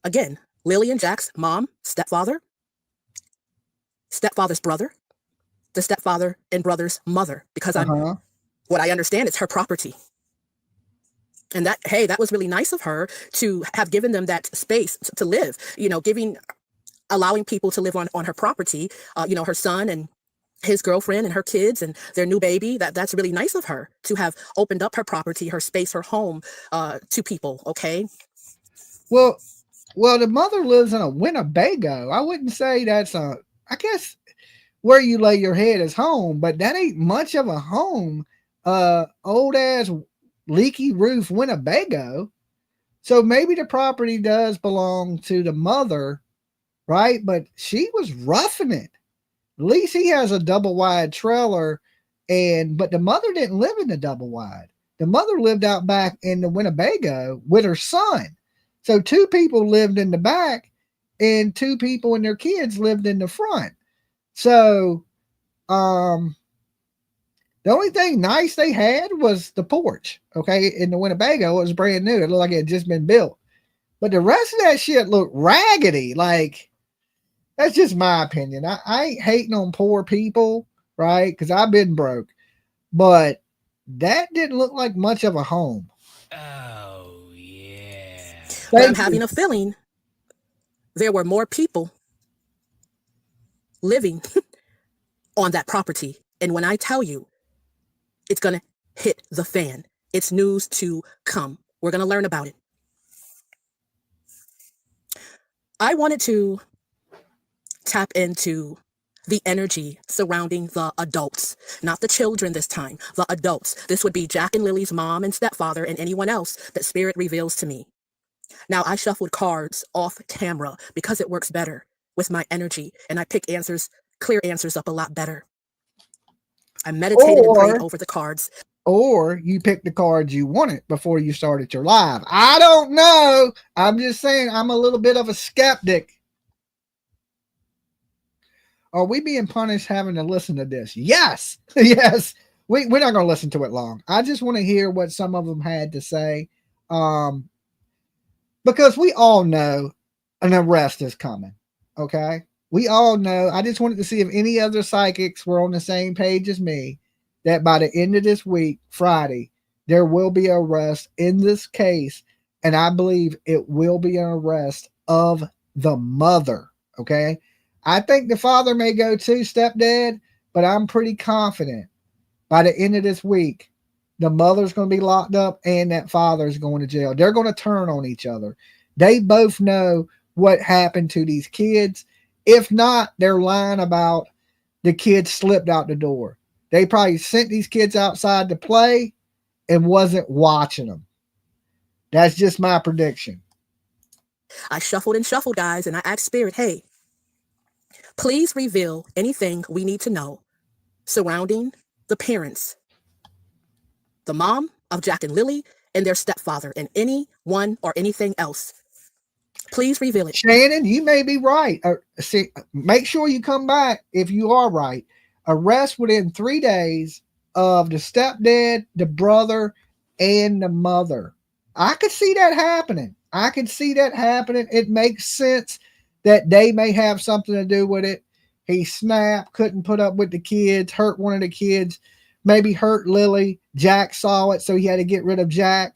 again, Lily and Jack's mom, stepfather's brother, the stepfather and brother's mother, because what I understand is her property. And that, hey, that was really nice of her to have given them that space to live, allowing people to live on her property, her son and his girlfriend and her kids and their new baby. That's really nice of her to have opened up her property, her space, her home to people. Okay. Well, the mother lives in a Winnebago. I wouldn't say that's I guess where you lay your head is home, but that ain't much of a home. Old ass leaky roof Winnebago. So maybe the property does belong to the mother, right? But she was roughing it. At least he has a double wide trailer, but the mother didn't live in the double wide. The mother lived out back in the Winnebago with her son. So two people lived in the back and two people and their kids lived in the front. So, the only thing nice they had was the porch, okay? In the Winnebago, it was brand new. It looked like it had just been built. But the rest of that shit looked raggedy. Like, that's just my opinion. I ain't hating on poor people, right? Because I've been broke. But that didn't look like much of a home. Oh, yeah. But I'm having a feeling there were more people living on that property. And when I tell you, it's going to hit the fan. It's news to come. We're going to learn about it. I wanted to tap into the energy surrounding the adults, not the children this time, the adults. This would be Jack and Lily's mom and stepfather and anyone else that spirit reveals to me. Now, I shuffled cards off camera because it works better with my energy, and I pick clear answers up a lot better. I meditated and prayed over the cards. Or you picked the cards you wanted before you started your live. I don't know. I'm just saying I'm a little bit of a skeptic. Are we being punished having to listen to this? Yes. Yes. We're not going to listen to it long. I just want to hear what some of them had to say. Because we all know an arrest is coming. Okay. We all know. I just wanted to see if any other psychics were on the same page as me, that by the end of this week, Friday, there will be an arrest in this case. And I believe it will be an arrest of the mother. Okay. I think the father may go too, stepdad, but I'm pretty confident by the end of this week, the mother's going to be locked up and that father's going to jail. They're going to turn on each other. They both know what happened to these kids. If not, they're lying about the kids slipped out the door. They probably sent these kids outside to play and wasn't watching them. That's just my prediction. I shuffled and shuffled, guys, and I asked Spirit, hey, please reveal anything we need to know surrounding the parents, the mom of Jack and Lily, and their stepfather, and anyone or anything else. Please reveal it. Shannon, you may be right. See, make sure you come back if you are right. Arrest within 3 days of the stepdad, the brother, and the mother. I could see that happening. It makes sense that they may have something to do with it. He snapped, couldn't put up with the kids, hurt one of the kids, maybe hurt Lily. Jack saw it, so he had to get rid of Jack.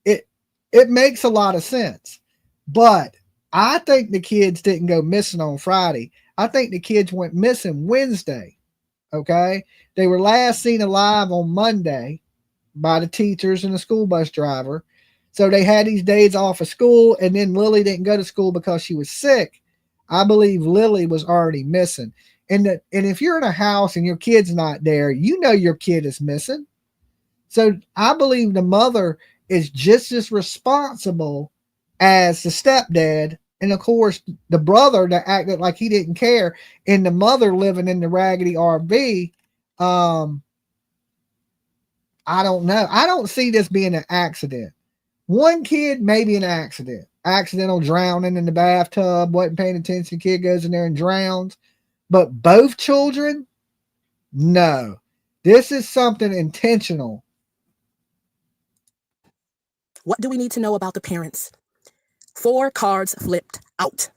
It makes a lot of sense. But I think the kids didn't go missing on Friday. I think the kids went missing Wednesday. Okay. They were last seen alive on Monday by the teachers and the school bus driver. So they had these days off of school, and then Lily didn't go to school because she was sick. I believe Lily was already missing. And if you're in a house and your kid's not there, you know your kid is missing. So I believe the mother is just as responsible as the stepdad, and of course the brother that acted like he didn't care, and the mother living in the raggedy RV. I don't know. I don't see this being an accident. One kid, maybe an accidental drowning in the bathtub, wasn't paying attention, kid goes in there and drowns. But both children, no. This is something intentional. What do we need to know about the parents? 4 cards flipped out.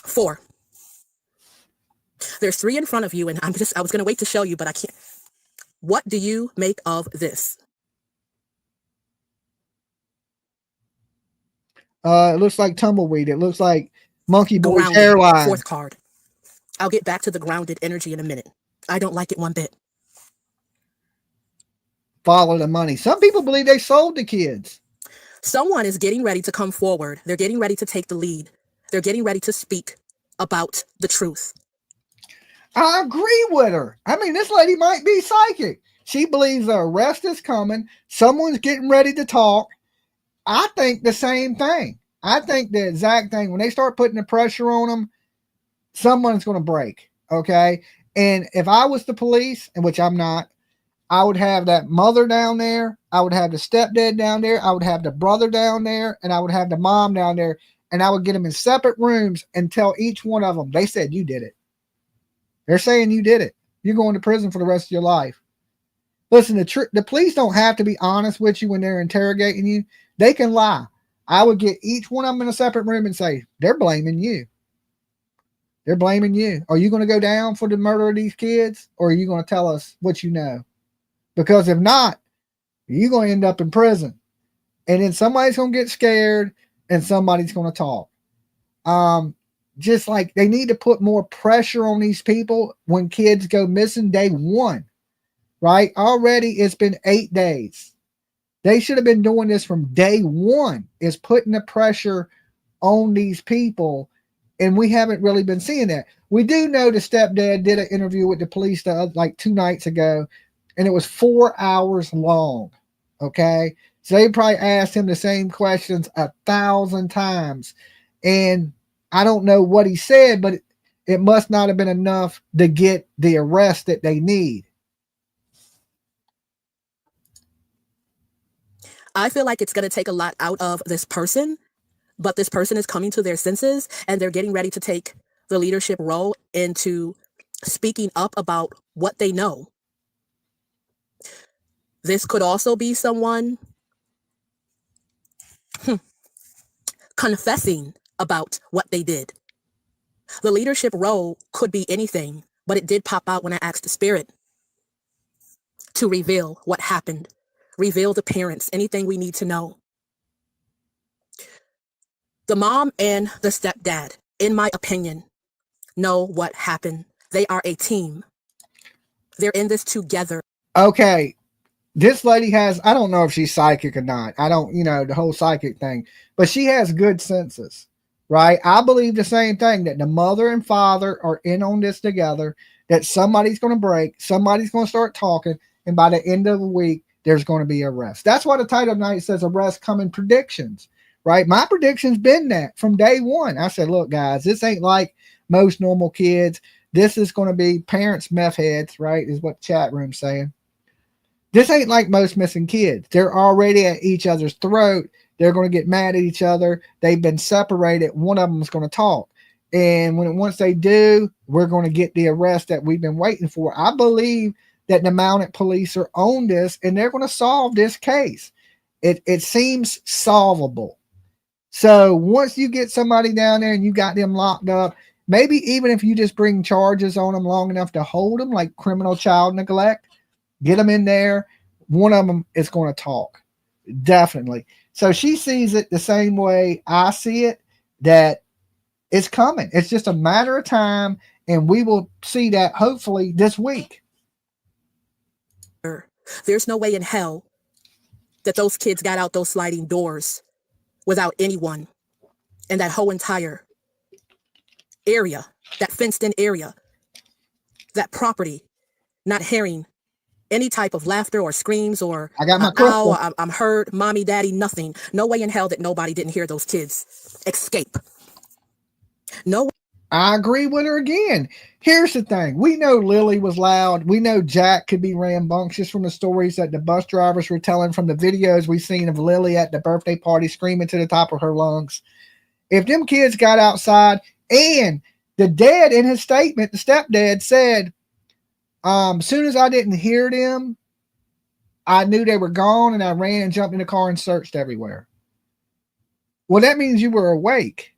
4. There's 3 in front of you, and I was going to wait to show you, but I can't. What do you make of this? It looks like tumbleweed. It looks like monkey boy's Grounded, hairline. 4th card. I'll get back to the grounded energy in a minute. I don't like it one bit. Follow the money. Some people believe they sold the kids. Someone is getting ready to come forward. They're getting ready to take the lead. They're getting ready to speak about the truth. I agree with her. I mean, this lady might be psychic. She believes the arrest is coming. Someone's getting ready to talk. I think the same thing. I think the exact thing. When they start putting the pressure on them, someone's going to break. Okay. And if I was the police, and which I'm not, I would have that mother down there. I would have the stepdad down there. I would have the brother down there, and I would have the mom down there. And I would get them in separate rooms and tell each one of them, they said you did it. They're saying you did it. You're going to prison for the rest of your life. Listen, the police don't have to be honest with you when they're interrogating you. They can lie. I would get each one of them in a separate room and say, they're blaming you. They're blaming you. Are you going to go down for the murder of these kids, or are you going to tell us what you know? Because if not, you're going to end up in prison. And then somebody's going to get scared and somebody's going to talk. Just like they need to put more pressure on these people when kids go missing day 1, right? Already it's been 8 days. They should have been doing this from day 1, is putting the pressure on these people. And we haven't really been seeing that. We do know the stepdad did an interview with the police like 2 nights ago, and it was 4 hours long. Okay. So they probably asked him the same questions 1,000 times. And I don't know what he said, but it must not have been enough to get the arrest that they need. I feel like it's going to take a lot out of this person, but this person is coming to their senses, and they're getting ready to take the leadership role into speaking up about what they know. This could also be someone confessing about what they did. The leadership role could be anything, but it did pop out when I asked the spirit to reveal what happened, reveal the parents, anything we need to know. The mom and the stepdad, in my opinion, know what happened. They are a team. They're in this together. Okay. This lady has, I don't know if she's psychic or not. I don't, the whole psychic thing, but she has good senses, right? I believe the same thing, that the mother and father are in on this together, that somebody's going to break, somebody's going to start talking, and by the end of the week, there's going to be arrest. That's why the title tonight says arrest coming predictions, right? My prediction's been that from day one. I said, look, guys, this ain't like most normal kids. This is going to be parents meth heads, right? Is what the chat room's saying. This ain't like most missing kids. They're already at each other's throat. They're going to get mad at each other. They've been separated. One of them is going to talk. And once they do, we're going to get the arrest that we've been waiting for. I believe that the mounted police are on this, and they're going to solve this case. It seems solvable. So once you get somebody down there and you got them locked up, maybe even if you just bring charges on them long enough to hold them, like criminal child neglect, get them in there. One of them is going to talk. Definitely. So she sees it the same way I see it, that it's coming. It's just a matter of time, and we will see that hopefully this week. There's no way in hell that those kids got out those sliding doors without anyone in that whole entire area, that fenced in area, that property, not hearing any type of laughter or screams or I got my crystal. I'm hurt, mommy, daddy, nothing. No way in hell that nobody didn't hear those kids escape. No. I agree with her again. Here's the thing. We know Lily was loud. We know Jack could be rambunctious from the stories that the bus drivers were telling, from the videos we've seen of Lily at the birthday party screaming to the top of her lungs. If them kids got outside, and the dad in his statement, the stepdad said, soon as I didn't hear them, I knew they were gone, and I ran and jumped in the car and searched everywhere. Well, that means you were awake.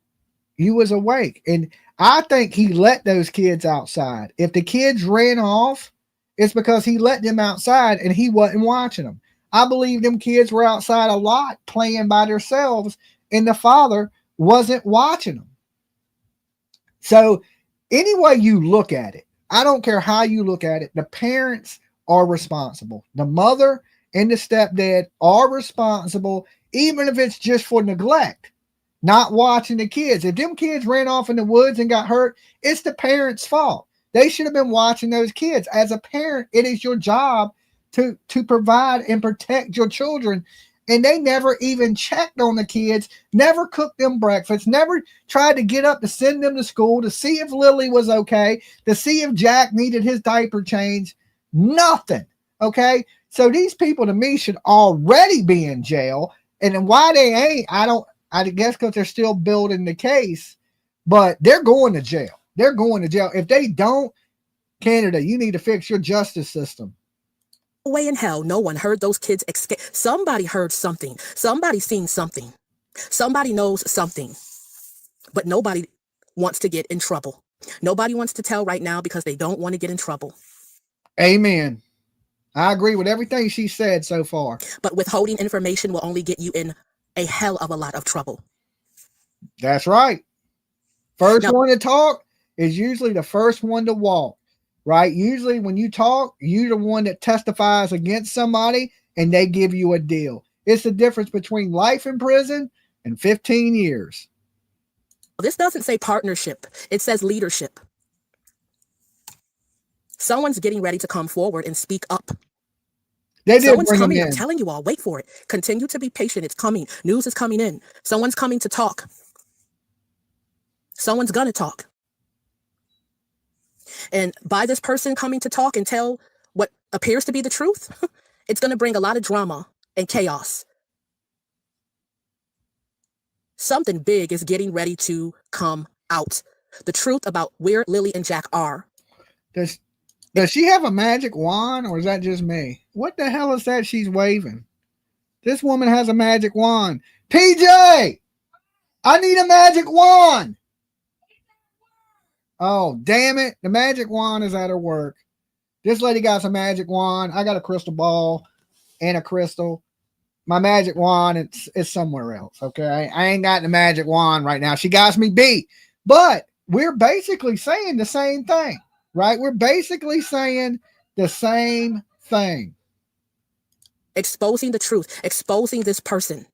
You was awake. And I think he let those kids outside. If the kids ran off, it's because he let them outside and he wasn't watching them. I believe them kids were outside a lot playing by themselves, and the father wasn't watching them. So any way you look at it, I don't care how you look at it, the parents are responsible. The mother and the stepdad are responsible, even if it's just for neglect, not watching the kids. If them kids ran off in the woods and got hurt, it's the parents' fault. They should have been watching those kids. As a parent, it is your job to provide and protect your children. And they never even checked on the kids, never cooked them breakfast, never tried to get up to send them to school, to see if Lily was okay, to see if Jack needed his diaper changed. Nothing. Okay. So these people, to me, should already be in jail. And then why they ain't, I guess because they're still building the case, but they're going to jail. They're going to jail. If they don't, Canada, you need to fix your justice system. Way in hell no one heard those kids escape. Somebody heard something. Somebody seen something. Somebody knows something. But nobody wants to get in trouble. Nobody wants to tell right now because they don't want to get in trouble. Amen. I agree with everything she said so far. But withholding information will only get you in a hell of a lot of trouble. That's right. First one to talk is usually the first one to walk. Right? Usually when you talk, you're the one that testifies against somebody and they give you a deal. It's the difference between life in prison and 15 years. This doesn't say partnership. It says leadership. Someone's getting ready to come forward and speak up. Someone's coming. I'm telling you all, wait for it. Continue to be patient. It's coming. News is coming in. Someone's coming to talk. Someone's gonna talk. And by this person coming to talk and tell what appears to be the truth, it's going to bring a lot of drama and chaos. Something big is getting ready to come out. The truth about where Lily and Jack are. Does she have a magic wand, or is that just me? What the hell is that she's waving? This woman has a magic wand. PJ, I need a magic wand. Oh, damn it. The magic wand is at her work. This lady got some magic wand. I got a crystal ball and a crystal. My magic wand, it's somewhere else, okay? I ain't got the magic wand right now. She got me beat. But we're basically saying the same thing, right? We're basically saying the same thing. Exposing the truth, exposing this person.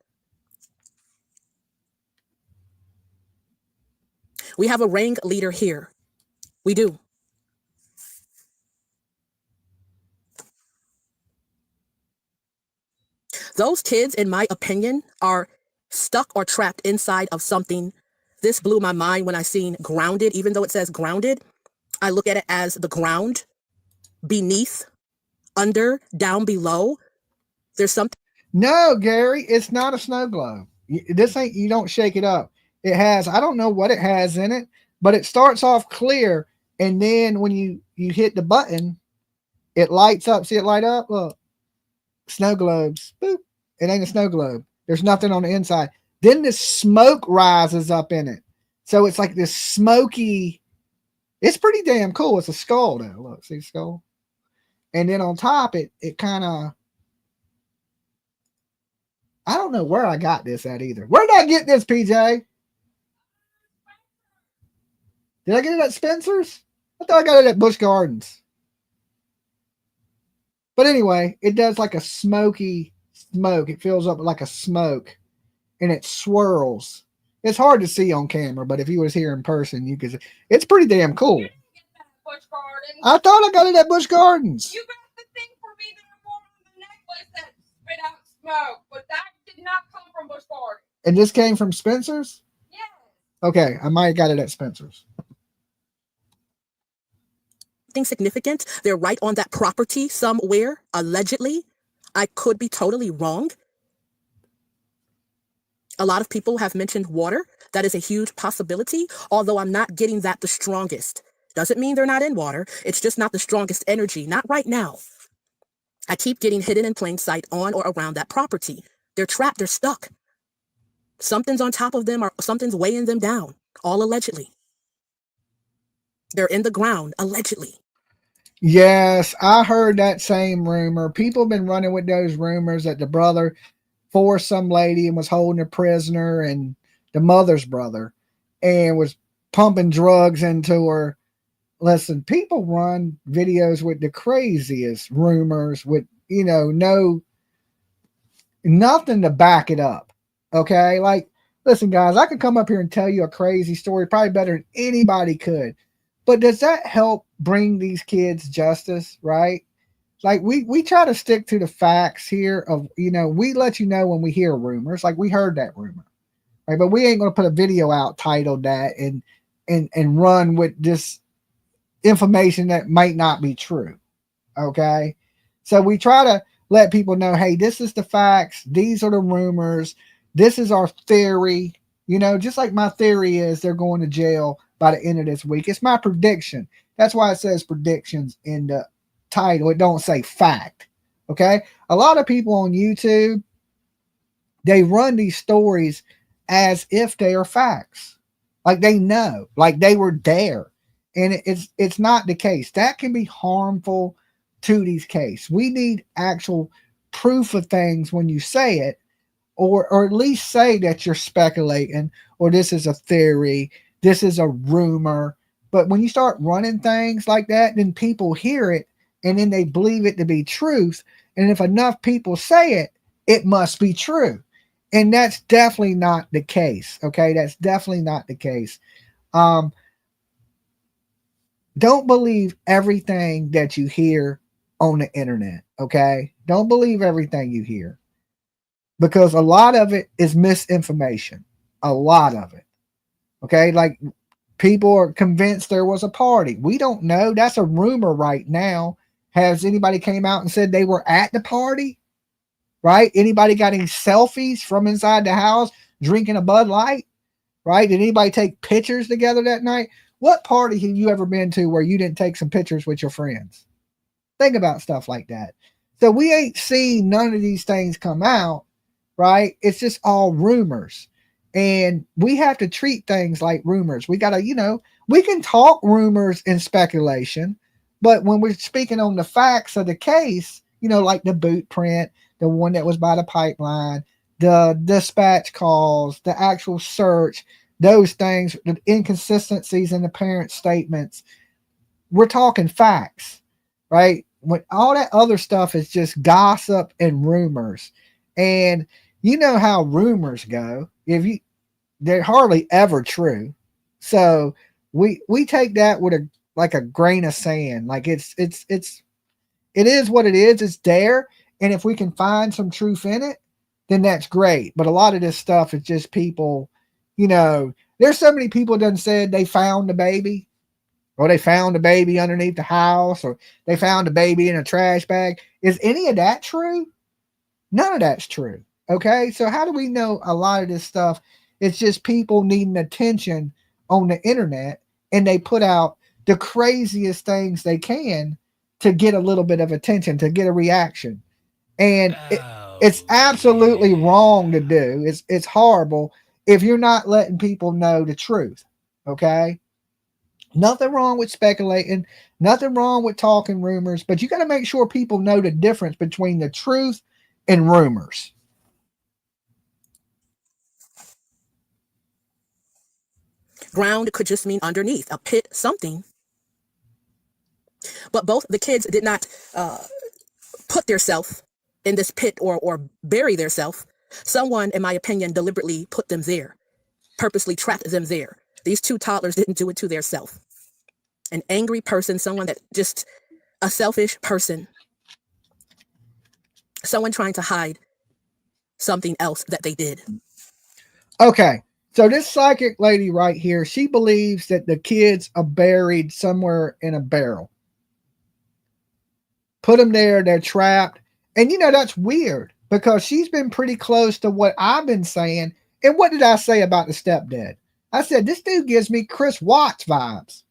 We have a ringleader here. We do. Those kids, in my opinion, are stuck or trapped inside of something. This blew my mind when I seen grounded. Even though it says grounded, I look at it as the ground, beneath, under, down below. There's something. No, Gary, it's not a snow globe. This ain't, you don't shake it up. It has, I don't know what it has in it, but it starts off clear. And then when you hit the button, it lights up. See it light up? Look, snow globes. Boop. It ain't a snow globe. There's nothing on the inside. Then the smoke rises up in it. So it's like this smoky, it's pretty damn cool. It's a skull though. Look, see the skull? And then on top, it kind of, I don't know where I got this at either. Where did I get this, PJ? Did I get it at Spencer's? I thought I got it at Busch Gardens. But anyway, it does like a smoky smoke. It fills up like a smoke and it swirls. It's hard to see on camera, but if you was here in person, you could. It's pretty damn cool. Busch Gardens. I thought I got it at Busch Gardens. You got the thing for me that I want on the necklace that spit out smoke, but that did not come from Busch Gardens. And this came from Spencer's? Yeah. Okay, I might have got it at Spencer's. Significant. They're right on that property somewhere, allegedly. I could be totally wrong. A lot of people have mentioned water. That is a huge possibility, although I'm not getting that the strongest. Doesn't mean they're not in water. It's just not the strongest energy. Not right now. I keep getting hidden in plain sight on or around that property. They're trapped. They're stuck. Something's on top of them or something's weighing them down, all allegedly. They're in the ground, allegedly. Yes, I heard that same rumor. People have been running with those rumors that the brother forced some lady and was holding a prisoner, and the mother's brother, and was pumping drugs into her. Listen, people run videos with the craziest rumors with, nothing to back it up. Okay. Like, listen, guys, I could come up here and tell you a crazy story, probably better than anybody could. But does that help bring these kids justice? Right. Like we try to stick to the facts here of, we let you know when we hear rumors, like we heard that rumor. Right. But we ain't going to put a video out titled that and run with this information that might not be true. Okay. So we try to let people know, hey, this is the facts. These are the rumors. This is our theory. Just like my theory is they're going to jail by the end of this week. It's my prediction. That's why it says predictions in the title. It don't say fact. Okay. A lot of people on YouTube, they run these stories as if they are facts. Like they know, like they were there. And it's not the case. That can be harmful to these cases. We need actual proof of things when you say it, or at least say that you're speculating, or this is a theory, this is a rumor. But when you start running things like that, then people hear it and then they believe it to be truth. And if enough people say it, it must be true. And that's definitely not the case. Okay, that's definitely not the case. Don't believe everything that you hear on the internet. Okay, don't believe everything you hear, because a lot of it is misinformation. A lot of it. Okay, like people are convinced there was a party. We don't know. That's a rumor right now. Has anybody came out and said they were at the party? Right? Anybody got any selfies from inside the house drinking a Bud Light? Right? Did anybody take pictures together that night? What party have you ever been to where you didn't take some pictures with your friends? Think about stuff like that. So we ain't seen none of these things come out, right? It's just all rumors. And we have to treat things like rumors. We got to, we can talk rumors and speculation, but when we're speaking on the facts of the case, like the boot print, the one that was by the pipeline, the dispatch calls, the actual search, those things, the inconsistencies in the parent statements. We're talking facts, right? When all that other stuff is just gossip and rumors. And you know how rumors go. They're hardly ever true. So we take that with a grain of sand. Like it is what it is. It's there. And if we can find some truth in it, then that's great. But a lot of this stuff is just people, there's so many people that said they found the baby, or they found the baby underneath the house, or they found the baby in a trash bag. Is any of that true? None of that's true. Okay. So how do we know a lot of this stuff? It's just people needing attention on the internet, and they put out the craziest things they can to get a little bit of attention, to get a reaction. And it's absolutely wrong to do. It's horrible if you're not letting people know the truth. Okay. Nothing wrong with speculating, nothing wrong with talking rumors, but you got to make sure people know the difference between the truth and rumors. Ground could just mean underneath, a pit, something. But both the kids did not put theirself in this pit or bury theirself. Someone, in my opinion, deliberately put them there, purposely trapped them there. These two toddlers didn't do it to their self. An angry person, someone that just a selfish person, someone trying to hide something else that they did. Okay. So this psychic lady right here, she believes that the kids are buried somewhere in a barrel. Put them there, they're trapped. And that's weird because she's been pretty close to what I've been saying. And what did I say about the stepdad? I said, this dude gives me Chris Watts vibes.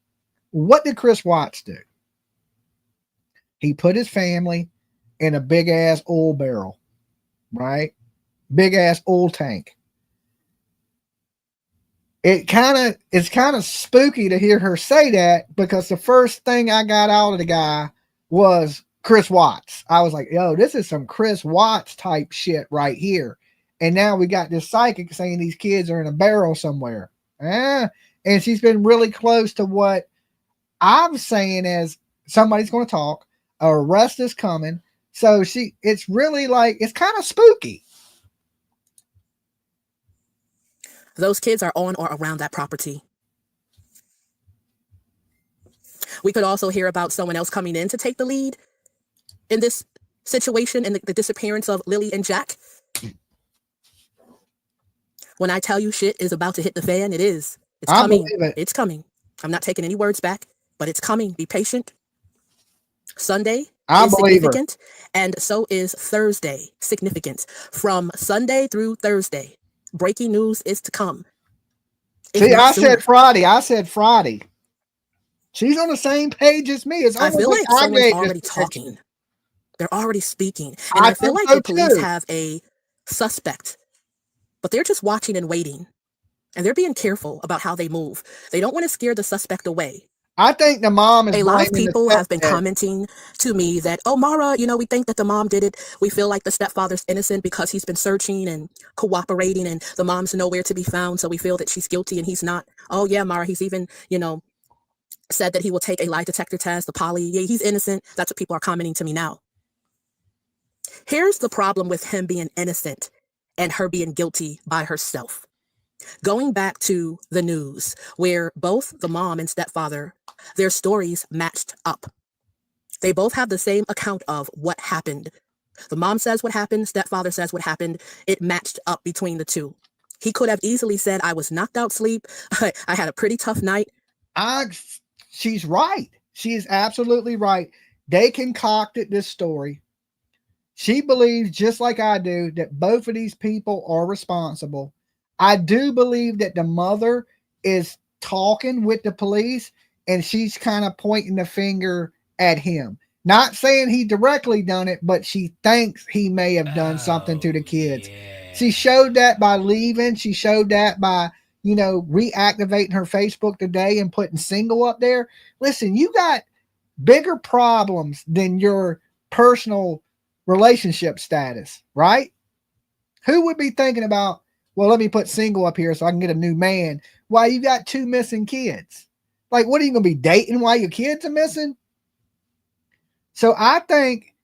What did Chris Watts do? He put his family in a big ass oil barrel, right? Big ass oil tank. It's kind of spooky to hear her say that, because the first thing I got out of the guy was Chris Watts. I was like, yo, this is some Chris Watts type shit right here. And now we got this psychic saying these kids are in a barrel somewhere. And she's been really close to what I'm saying as somebody's going to talk. A arrest is coming. So it's really like, it's kind of spooky. Those kids are on or around that property. We could also hear about someone else coming in to take the lead in this situation, in the disappearance of Lily and Jack. When I tell you shit is about to hit the fan, it is. It's coming. It's coming. I'm not taking any words back, but it's coming. Be patient. Sunday is significant, and so is Thursday significant. From Sunday through Thursday, breaking news is to come. See, I said Friday. She's on the same page as me. I feel like someone's already talking. They're already speaking. And I feel like the police have a suspect, but they're just watching and waiting. And they're being careful about how they move. They don't want to scare the suspect away. I think the mom is. A lot of people have been commenting to me that, oh, Mara, we think that the mom did it. We feel like the stepfather's innocent because he's been searching and cooperating, and the mom's nowhere to be found. So we feel that she's guilty and he's not. Oh, yeah, Mara, he's even, said that he will take a lie detector test, the poly. Yeah, he's innocent. That's what people are commenting to me now. Here's the problem with him being innocent and her being guilty by herself. Going back to the news, where both the mom and stepfather, their stories matched up. They both have the same account of what happened. The mom says what happened, stepfather says what happened. It matched up between the two. He could have easily said, I was knocked out sleep. I had a pretty tough night. She's right. She is absolutely right. They concocted this story. She believes, just like I do, that both of these people are responsible. I do believe that the mother is talking with the police and she's kind of pointing the finger at him. Not saying he directly done it, but she thinks he may have done something to the kids. Yeah. She showed that by leaving. She showed that by, reactivating her Facebook today and putting single up there. Listen, you got bigger problems than your personal relationship status, right? Who would be thinking about, well, let me put single up here so I can get a new man, while you got 2 missing kids. Like, what are you going to be dating while your kids are missing? So I think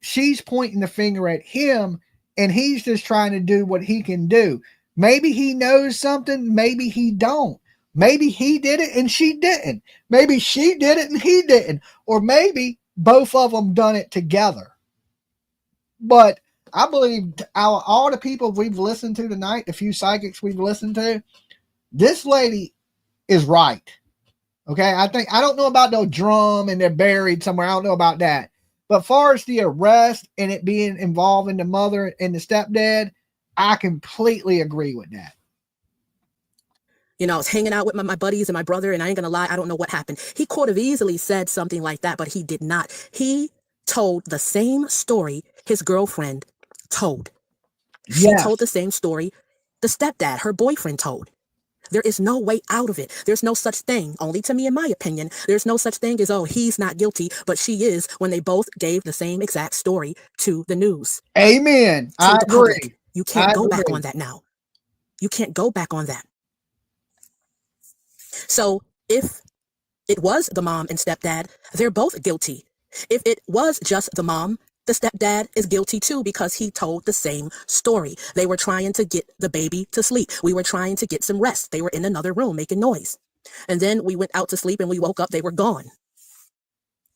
she's pointing the finger at him, and he's just trying to do what he can do. Maybe he knows something, maybe he don't. Maybe he did it and she didn't. Maybe she did it and he didn't. Or maybe both of them done it together. But I believe all the people we've listened to tonight, the few psychics we've listened to, this lady is right. Okay, I don't know about no drum and they're buried somewhere. I don't know about that. But far as the arrest and it being involving the mother and the stepdad, I completely agree with that. You know, I was hanging out with my buddies and my brother, and I ain't gonna lie, I don't know what happened. He could have easily said something like that, but he did not. He told the same story his girlfriend told. She told the same story the stepdad, her boyfriend, told. There is no way out of it. There's no such thing, only to me in my opinion, there's no such thing as, oh, he's not guilty, but she is, when they both gave the same exact story to the news. Amen. I agree. Public. You can't go back on that now. You can't go back on that. So if it was the mom and stepdad, they're both guilty. If it was just the mom, the stepdad is guilty too, because he told the same story. They were trying to get the baby to sleep. We were trying to get some rest. They were in another room making noise. And then we went out to sleep and we woke up, they were gone.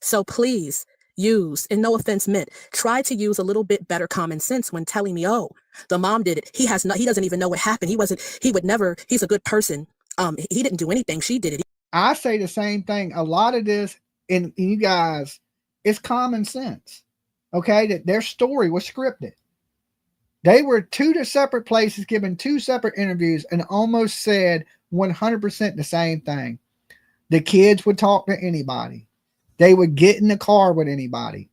So please use, and no offense meant, try to use a little bit better common sense when telling me, oh, the mom did it. He doesn't even know what happened. He's a good person. He didn't do anything. She did it. I say the same thing. A lot of this, and you guys, it's common sense. Okay, that their story was scripted. They were 2 separate places, given 2 separate interviews, and almost said 100% the same thing. The kids would talk to anybody. They would get in the car with anybody.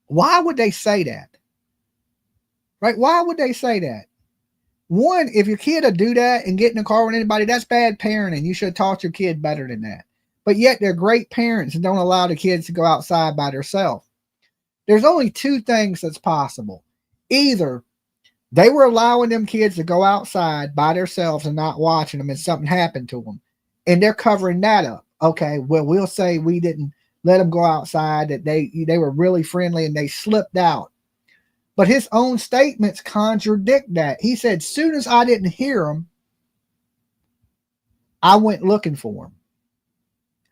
Why would they say that? Right? Why would they say that? One, if your kid will do that and get in the car with anybody, that's bad parenting. You should have taught your kid better than that. But yet they're great parents and don't allow the kids to go outside by themselves. There's only 2 things that's possible. Either they were allowing them kids to go outside by themselves and not watching them, and something happened to them, and they're covering that up. Okay, well, we'll say we didn't let them go outside, that they were really friendly and they slipped out. But his own statements contradict that. He said, as soon as I didn't hear them, I went looking for them.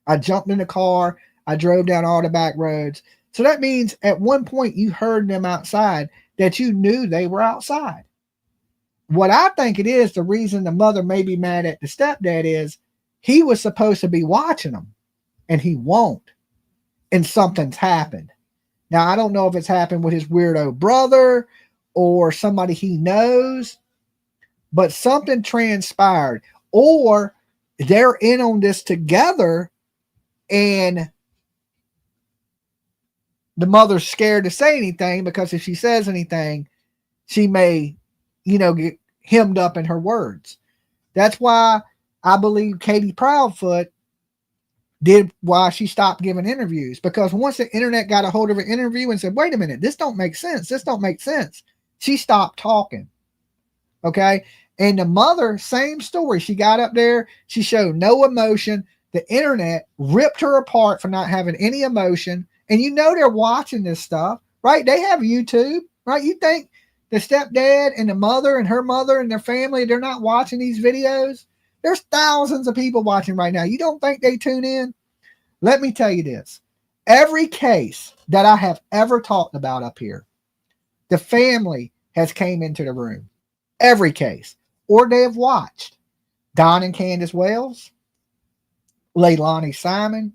I jumped in the car. I drove down all the back roads. So that means at one point you heard them outside, that you knew they were outside. What I think it is, the reason the mother may be mad at the stepdad is he was supposed to be watching them and he won't. And something's happened. Now, I don't know if it's happened with his weirdo brother or somebody he knows, but something transpired, or they're in on this together and the mother's scared to say anything, because if she says anything, she may, get hemmed up in her words. That's why I believe Katie Proudfoot did why she stopped giving interviews, because once the internet got a hold of her interview and said, wait a minute, this don't make sense. This don't make sense. She stopped talking. Okay. And the mother, same story. She got up there. She showed no emotion. The internet ripped her apart for not having any emotion. And they're watching this stuff, right? They have YouTube, right? You think the stepdad and the mother and her mother and their family, they're not watching these videos? There's thousands of people watching right now. You don't think they tune in? Let me tell you this. Every case that I have ever talked about up here, the family has came into the room. Every case. Or they have watched. Don and Candace Wells, Leilani Simon,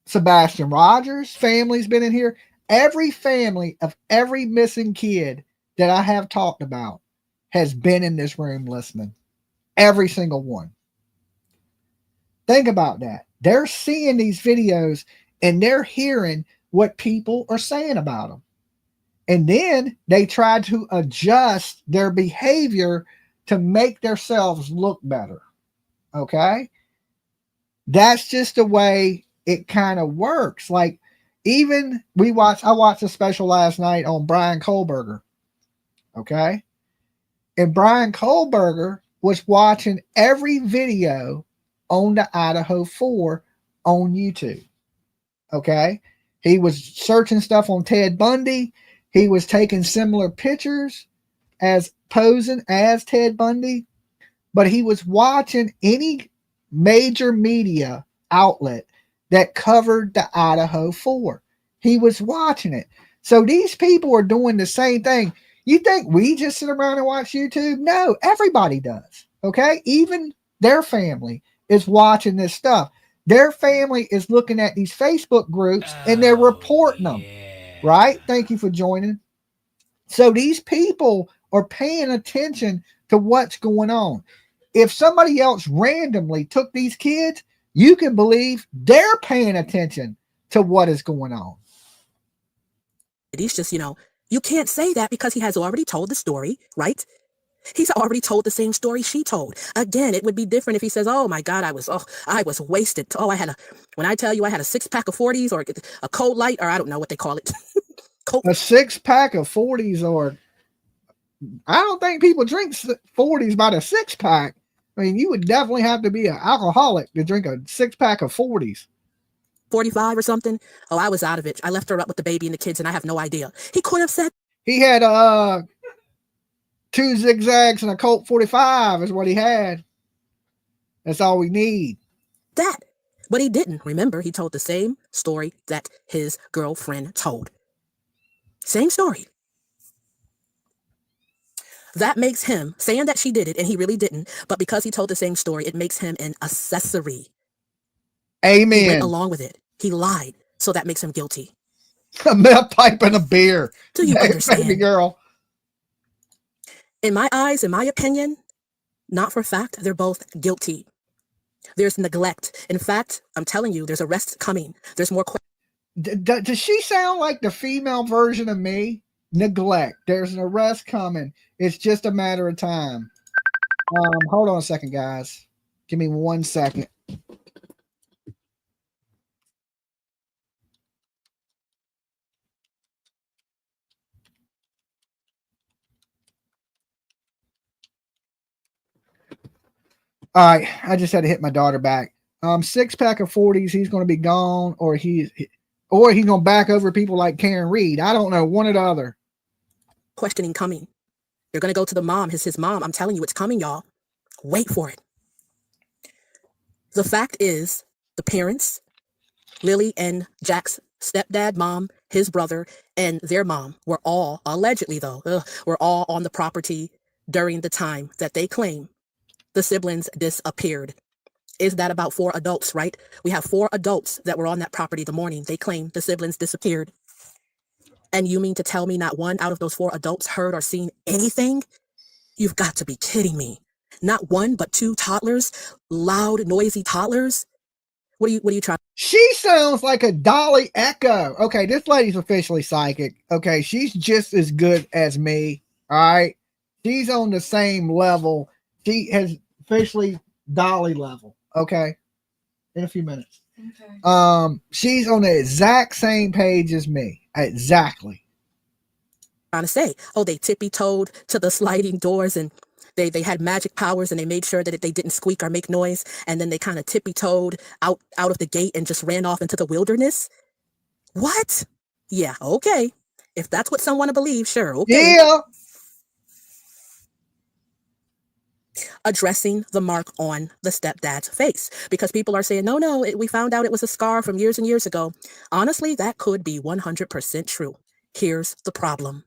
Sebastian Rogers' family's been in here. Every family of every missing kid that I have talked about has been in this room listening. Every single one. Think about that. They're seeing these videos and they're hearing what people are saying about them. And then they try to adjust their behavior to make themselves look better. Okay? That's just the way it kind of works. Like, even I watched a special last night on Brian Kohlberger. Okay. And Brian Kohlberger was watching every video on the Idaho 4 on YouTube. Okay. He was searching stuff on Ted Bundy. He was taking similar pictures as posing as Ted Bundy, but he was watching any major media outlet that covered the Idaho 4. He was watching it. So these people are doing the same thing. You think we just sit around and watch YouTube? No, everybody does. Okay. Even their family is watching this stuff. Their family is looking at these Facebook groups and they're reporting them. Right. Thank you for joining. So these people are paying attention to what's going on. If somebody else randomly took these kids, you can believe they're paying attention to what is going on. He's just, you can't say that because he has already told the story, right? He's already told the same story she told. Again, it would be different if he says, oh my God, I was wasted. Oh, when I tell you I had a 6-pack of 40s or a cold light, or I don't know what they call it. A 6-pack of 40s, or I don't think people drink 40s by the 6-pack. I mean, you would definitely have to be an alcoholic to drink a 6-pack of 40s. 45 or something. Oh, I was out of it. I left her up with the baby and the kids and I have no idea. He could have said. He had 2 zigzags and a Colt 45 is what he had. That's all we need. That. But he didn't. Remember, he told the same story that his girlfriend told. Same story. That makes him, saying that she did it and he really didn't, but because he told the same story, it makes him an accessory. Amen. He went along with it. He lied. So that makes him guilty. A meth pipe and a beer. Do you understand? Baby girl. In my eyes, in my opinion, not for fact, they're both guilty. There's neglect. In fact, I'm telling you, there's arrests coming. There's more. Does she sound like the female version of me? Neglect. There's an arrest coming. It's just a matter of time. Hold on a second, guys. Give me 1 second. All right, I just had to hit my daughter back. 6-pack of 40s, he's going to be gone, or he's going to back over people like Karen Reed. I don't know, one or the other. Questioning coming. They're going to go to the mom, his mom. I'm telling you, it's coming, y'all. Wait for it. The fact is, the parents, Lily and Jack's stepdad, mom, his brother, and their mom were all, allegedly though, were all on the property during the time that they claim the siblings disappeared. Is that about 4 adults, right? We have 4 adults that were on that property the morning they claim the siblings disappeared. And you mean to tell me not one out of those 4 adults heard or seen anything? You've got to be kidding me. Not 1, but 2 toddlers, loud, noisy toddlers. What are you trying? She sounds like a Dolly Echo. Okay, this lady's officially psychic. Okay, she's just as good as me. All right, she's on the same level. She has officially Dolly level. Okay, in a few minutes. Okay. She's on the exact same page as me. Exactly. Trying to say, oh, they tippy-toed to the sliding doors and they had magic powers and they made sure that they didn't squeak or make noise, and then they kind of tippy-toed out of the gate and just ran off into the wilderness. What? Yeah, okay. If that's what some want to believe, sure, okay. Yeah. Addressing the mark on the stepdad's face, because people are saying, no, we found out it was a scar from years and years ago. Honestly, that could be 100% true. Here's the problem.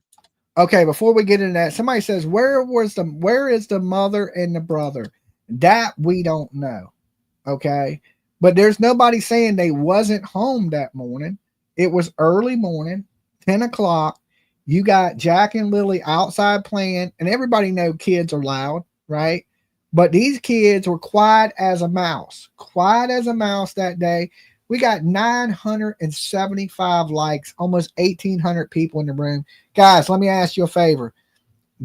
Okay, before we get into that, somebody says, where is the mother and the brother? That we don't know. Okay, but there's nobody saying they wasn't home that morning. It was early morning, 10 o'clock. You got Jack and Lily outside playing, and everybody know kids are loud, right? But these kids were quiet as a mouse that day. We got 975 likes, almost 1,800 people in the room. Guys, let me ask you a favor.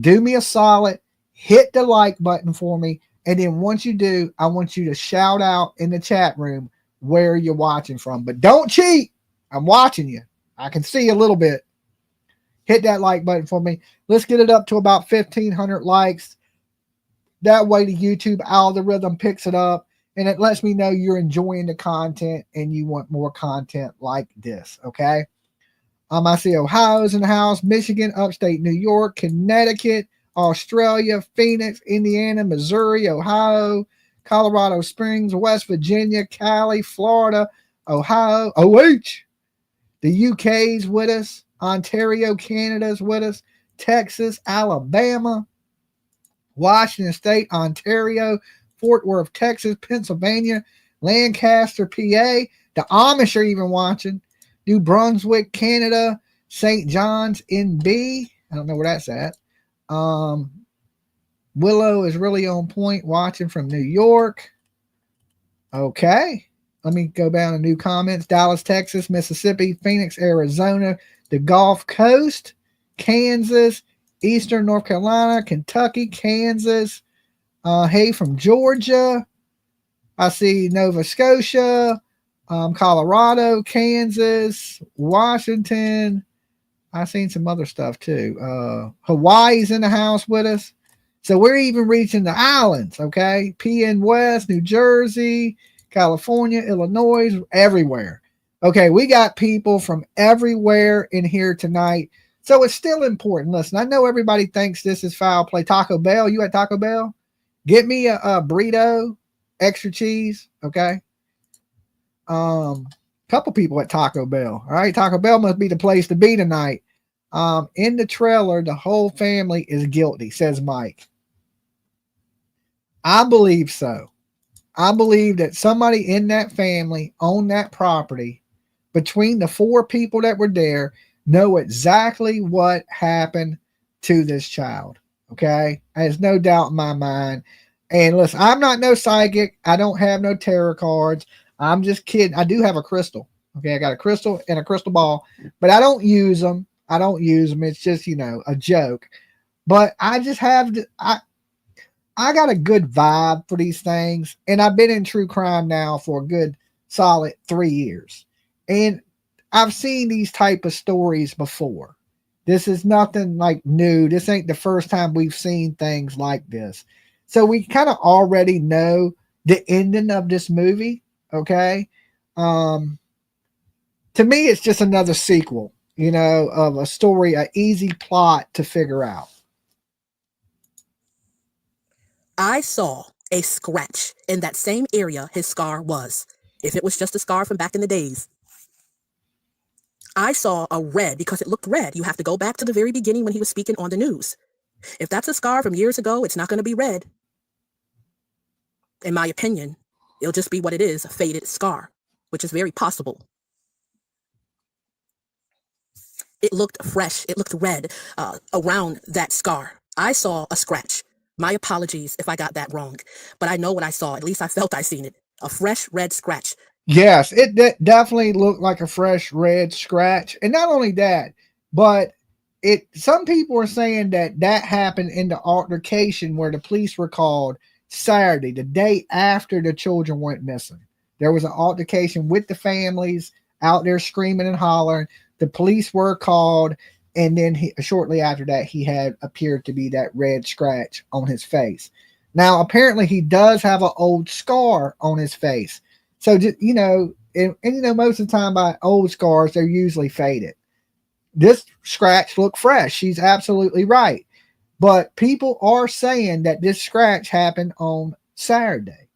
Do me a solid, hit the like button for me, and then once you do, I want you to shout out in the chat room where you're watching from. But don't cheat. I'm watching you. I can see a little bit. Hit that like button for me. Let's get it up to about 1,500 likes. That way the YouTube algorithm picks it up and it lets me know you're enjoying the content and you want more content like this. Okay. I see Ohio's in the house, Michigan, upstate New York, Connecticut, Australia, Phoenix, Indiana, Missouri, Ohio, Colorado Springs, West Virginia, Cali, Florida, Ohio, OH. The UK's with us, Ontario, Canada's with us, Texas, Alabama, Washington State, Ontario, Fort Worth, Texas, Pennsylvania, Lancaster, PA. The Amish are even watching. New Brunswick, Canada, St. John's, NB. I don't know where that's at. Willow is really on point, watching from New York. Okay. Let me go down to new comments. Dallas, Texas, Mississippi, Phoenix, Arizona, the Gulf Coast, Kansas, Eastern North Carolina, Kentucky, Kansas. Hey, from Georgia. I see Nova Scotia, Colorado, Kansas, Washington. I've seen some other stuff too. Hawaii's in the house with us. So we're even reaching the islands, okay? PN West, New Jersey, California, Illinois, everywhere. Okay, we got people from everywhere in here tonight. So it's still important. Listen, I know everybody thinks this is foul play. Taco Bell, you at Taco Bell? Get me a burrito, extra cheese, okay? Couple people at Taco Bell. All right, Taco Bell must be the place to be tonight. In the trailer, the whole family is guilty, says Mike. I believe so. I believe that somebody in that family owned that property. Between the 4 people that were there, know exactly what happened to this child. Okay, there's no doubt in my mind. And listen, I'm not no psychic. I don't have no tarot cards. I'm just kidding. I do have a crystal. Okay, I got a crystal and a crystal ball, but I don't use them. It's just, a joke. But I just have I got a good vibe for these things, and I've been in true crime now for a good solid 3 years, and I've seen these type of stories before. This is nothing like new. This ain't the first time we've seen things like this. So we kind of already know the ending of this movie. Okay. To me, it's just another sequel, of a story, an easy plot to figure out. I saw a scratch in that same area his scar was, if it was just a scar from back in the days. I saw a red because it looked red. You have to go back to the very beginning when he was speaking on the news. If that's a scar from years ago, it's not going to be red. In my opinion, it'll just be what it is, a faded scar, which is very possible. It looked fresh. It looked red around that scar. I saw a scratch. My apologies if I got that wrong, but I know what I saw. At least I felt I seen it. A fresh red scratch. Yes, it definitely looked like a fresh red scratch. And not only that, but some people are saying that happened in the altercation where the police were called Saturday, the day after the children went missing. There was an altercation with the families out there screaming and hollering. The police were called, and then shortly after that, he had appeared to be that red scratch on his face. Now, apparently, he does have an old scar on his face. So, just, most of the time by old scars, they're usually faded. This scratch looked fresh. She's absolutely right. But people are saying that this scratch happened on Saturday.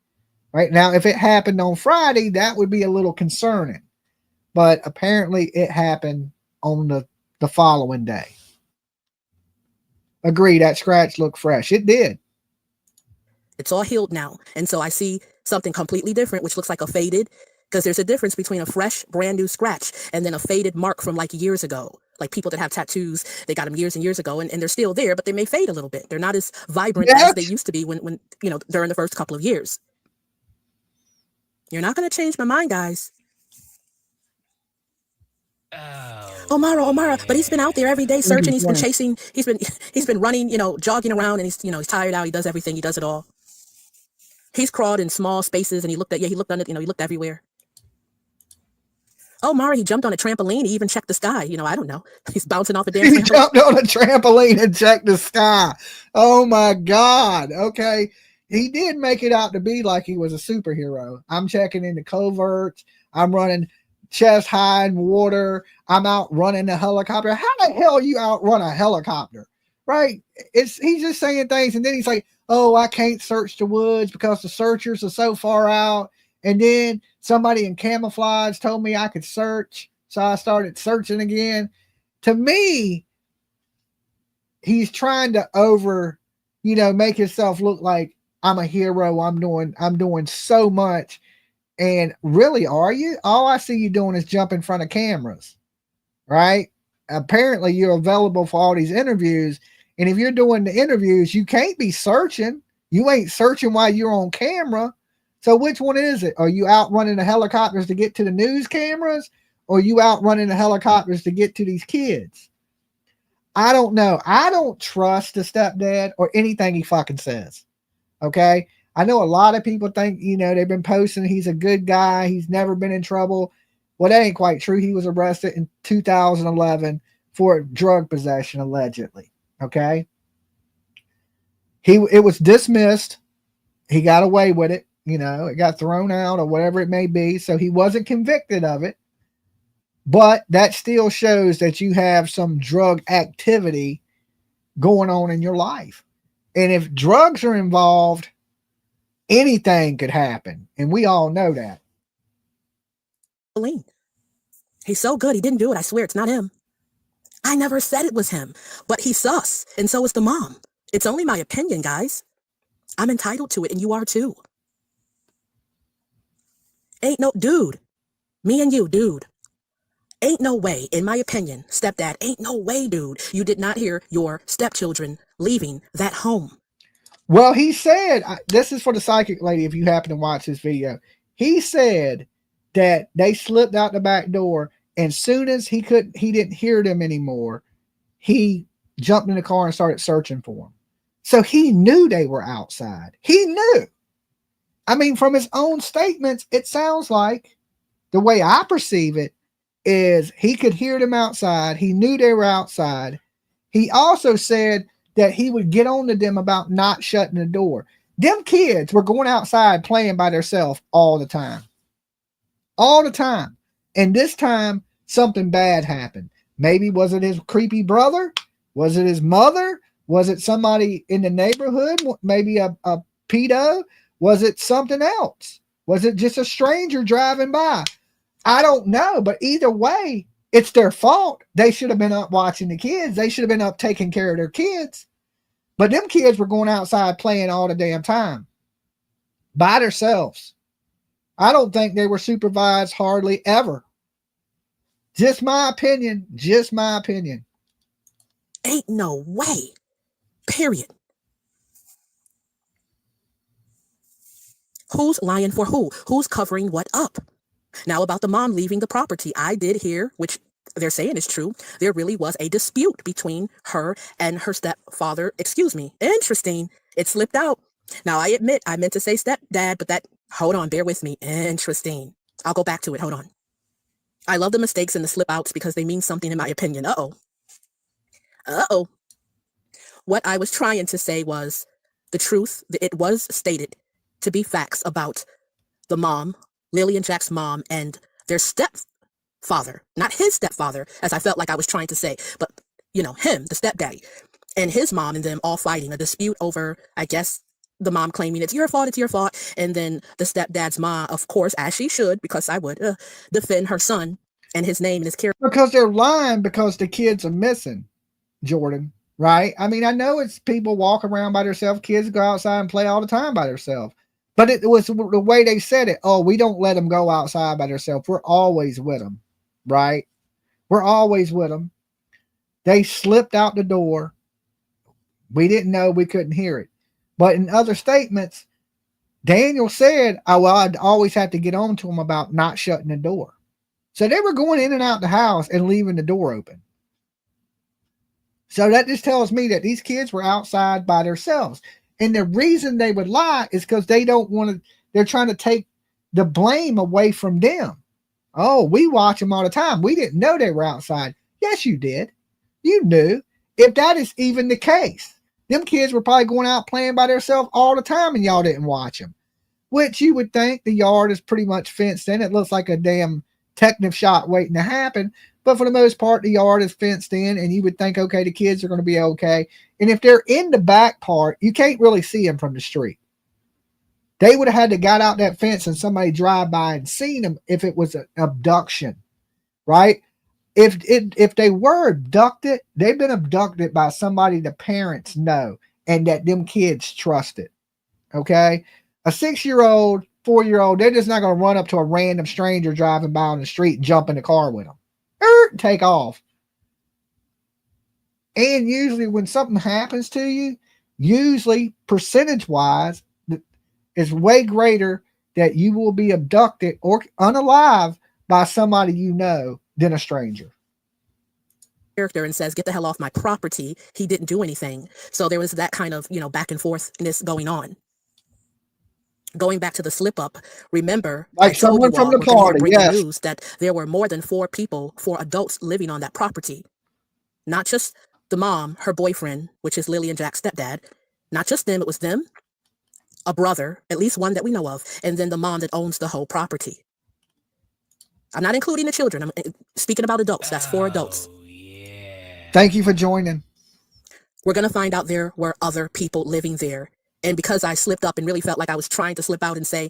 Right now, if it happened on Friday, that would be a little concerning. But apparently, it happened on the following day. Agree, that scratch looked fresh. It did. It's all healed now. And so I see something completely different, which looks like a faded, because there's a difference between a fresh, brand new scratch and then a faded mark from like years ago. Like people that have tattoos, they got them years and years ago, and they're still there, but they may fade a little bit. They're not as vibrant as they used to be when during the first couple of years. You're not going to change my mind, guys. Omara, but he's been out there every day searching. He's been chasing. He's been running, jogging around, and he's tired out. He does everything. He does it all. He's crawled in small spaces, and he looked under, he looked everywhere. Oh, Mari, he jumped on a trampoline. He even checked the sky. I don't know. He's bouncing off a damn He trampoline. jumped on a trampoline and checked the sky. Oh my God. Okay. He did make it out to be like he was a superhero. I'm checking into coverts. I'm running chest high in water. I'm out running a helicopter. How the hell you outrun a helicopter? Right? He's just saying things, and then he's like, oh, I can't search the woods because the searchers are so far out. And then somebody in camouflage told me I could search. So I started searching again. To me, he's trying to make himself look like I'm a hero. I'm doing so much. And really, are you? All I see you doing is jump in front of cameras, right? Apparently you're available for all these interviews. And if you're doing the interviews, you can't be searching. You ain't searching while you're on camera. So which one is it? Are you out running the helicopters to get to the news cameras? Or are you out running the helicopters to get to these kids? I don't know. I don't trust the stepdad or anything he fucking says. Okay. I know a lot of people think, they've been posting he's a good guy. He's never been in trouble. Well, that ain't quite true. He was arrested in 2011 for drug possession, allegedly. Okay. It was dismissed. He got away with it. It got thrown out or whatever it may be. So he wasn't convicted of it. But that still shows that you have some drug activity going on in your life. And if drugs are involved, anything could happen. And we all know that. He's so good. He didn't do it. I swear it's not him. I never said it was him, but he's sus. And so is the mom. It's only my opinion, guys. I'm entitled to it, and you are too. Ain't no dude. Me and you, dude. Ain't no way, in my opinion, stepdad, ain't no way, dude, you did not hear your stepchildren leaving that home. Well, he said, this is for the psychic lady if you happen to watch this video. He said that they slipped out the back door, and soon as he didn't hear them anymore, he jumped in the car and started searching for them. So he knew they were outside. He knew. I mean, from his own statements, it sounds like, the way I perceive it, is he could hear them outside. He knew they were outside. He also said that he would get on to them about not shutting the door. Them kids were going outside playing by themselves all the time. All the time. And this time, something bad happened. Maybe was it his creepy brother? Was it his mother? Was it somebody in the neighborhood? Maybe a pedo? Was it something else? Was it just a stranger driving by? I don't know, but either way, it's their fault. They should have been up watching the kids. They should have been up taking care of their kids. But them kids were going outside playing all the damn time by themselves. I don't think they were supervised hardly ever. Just my opinion. Just my opinion. Ain't no way. Period. Who's lying for who? Who's covering what up? Now about the mom leaving the property, I did hear, which they're saying is true, there really was a dispute between her and her stepfather. Excuse me. Interesting. It slipped out. Now I admit I meant to say stepdad, but hold on, bear with me. Interesting. I'll go back to it. Hold on. I love the mistakes and the slip outs because they mean something in my opinion. Uh-oh. What I was trying to say was the truth. It was stated to be facts about the mom, Lily and Jack's mom, and their stepfather, not his stepfather, as I felt like I was trying to say, but, him, the stepdaddy, and his mom and them all fighting a dispute over, I guess, the mom claiming it's your fault, and then the stepdad's mom, of course, as she should, because I would, defend her son and his name and his character. Because they're lying because the kids are missing, Jordan, right? I mean, I know it's people walk around by themselves, kids go outside and play all the time by themselves. But it was the way they said it. Oh, we don't let them go outside by themselves. We're always with them, right? We're always with them. They slipped out the door. We didn't know. We couldn't hear it. But in other statements, Daniel said, oh, well, I'd always have to get on to them about not shutting the door. So they were going in and out the house and leaving the door open. So that just tells me that these kids were outside by themselves. And the reason they would lie is because they don't want to, they're trying to take the blame away from them. Oh, we watch them all the time. We didn't know they were outside. Yes, you did. You knew. If that is even the case, them kids were probably going out playing by themselves all the time and y'all didn't watch them. Which you would think the yard is pretty much fenced in. It looks like a damn technical shot waiting to happen. But for the most part, the yard is fenced in, and you would think, okay, the kids are going to be okay. And if they're in the back part, you can't really see them from the street. They would have had to got out that fence and somebody drive by and seen them if it was an abduction, right? If they were abducted, they've been abducted by somebody the parents know and that them kids trusted. Okay, a 6-year-old, 4-year-old, they're just not going to run up to a random stranger driving by on the street and jump in the car with them. Take off. And usually when something happens to you, usually percentage-wise, is way greater that you will be abducted or unalive by somebody you know than a stranger. Character and says, get the hell off my property. He didn't do anything. So there was that kind of, back and forthness going on. Going back to the slip up, remember, like I told someone you from all, the we're gonna hear party, breaking yes. news that there were more than 4 adults living on that property. Not just the mom, her boyfriend, which is Lily and Jack's stepdad. Not just them, it was them, a brother, at least one that we know of, and then the mom that owns the whole property. I'm not including the children. I'm speaking about adults. That's 4 adults. Thank you for joining. We're going to find out there were other people living there. And because I slipped up and really felt like I was trying to slip out and say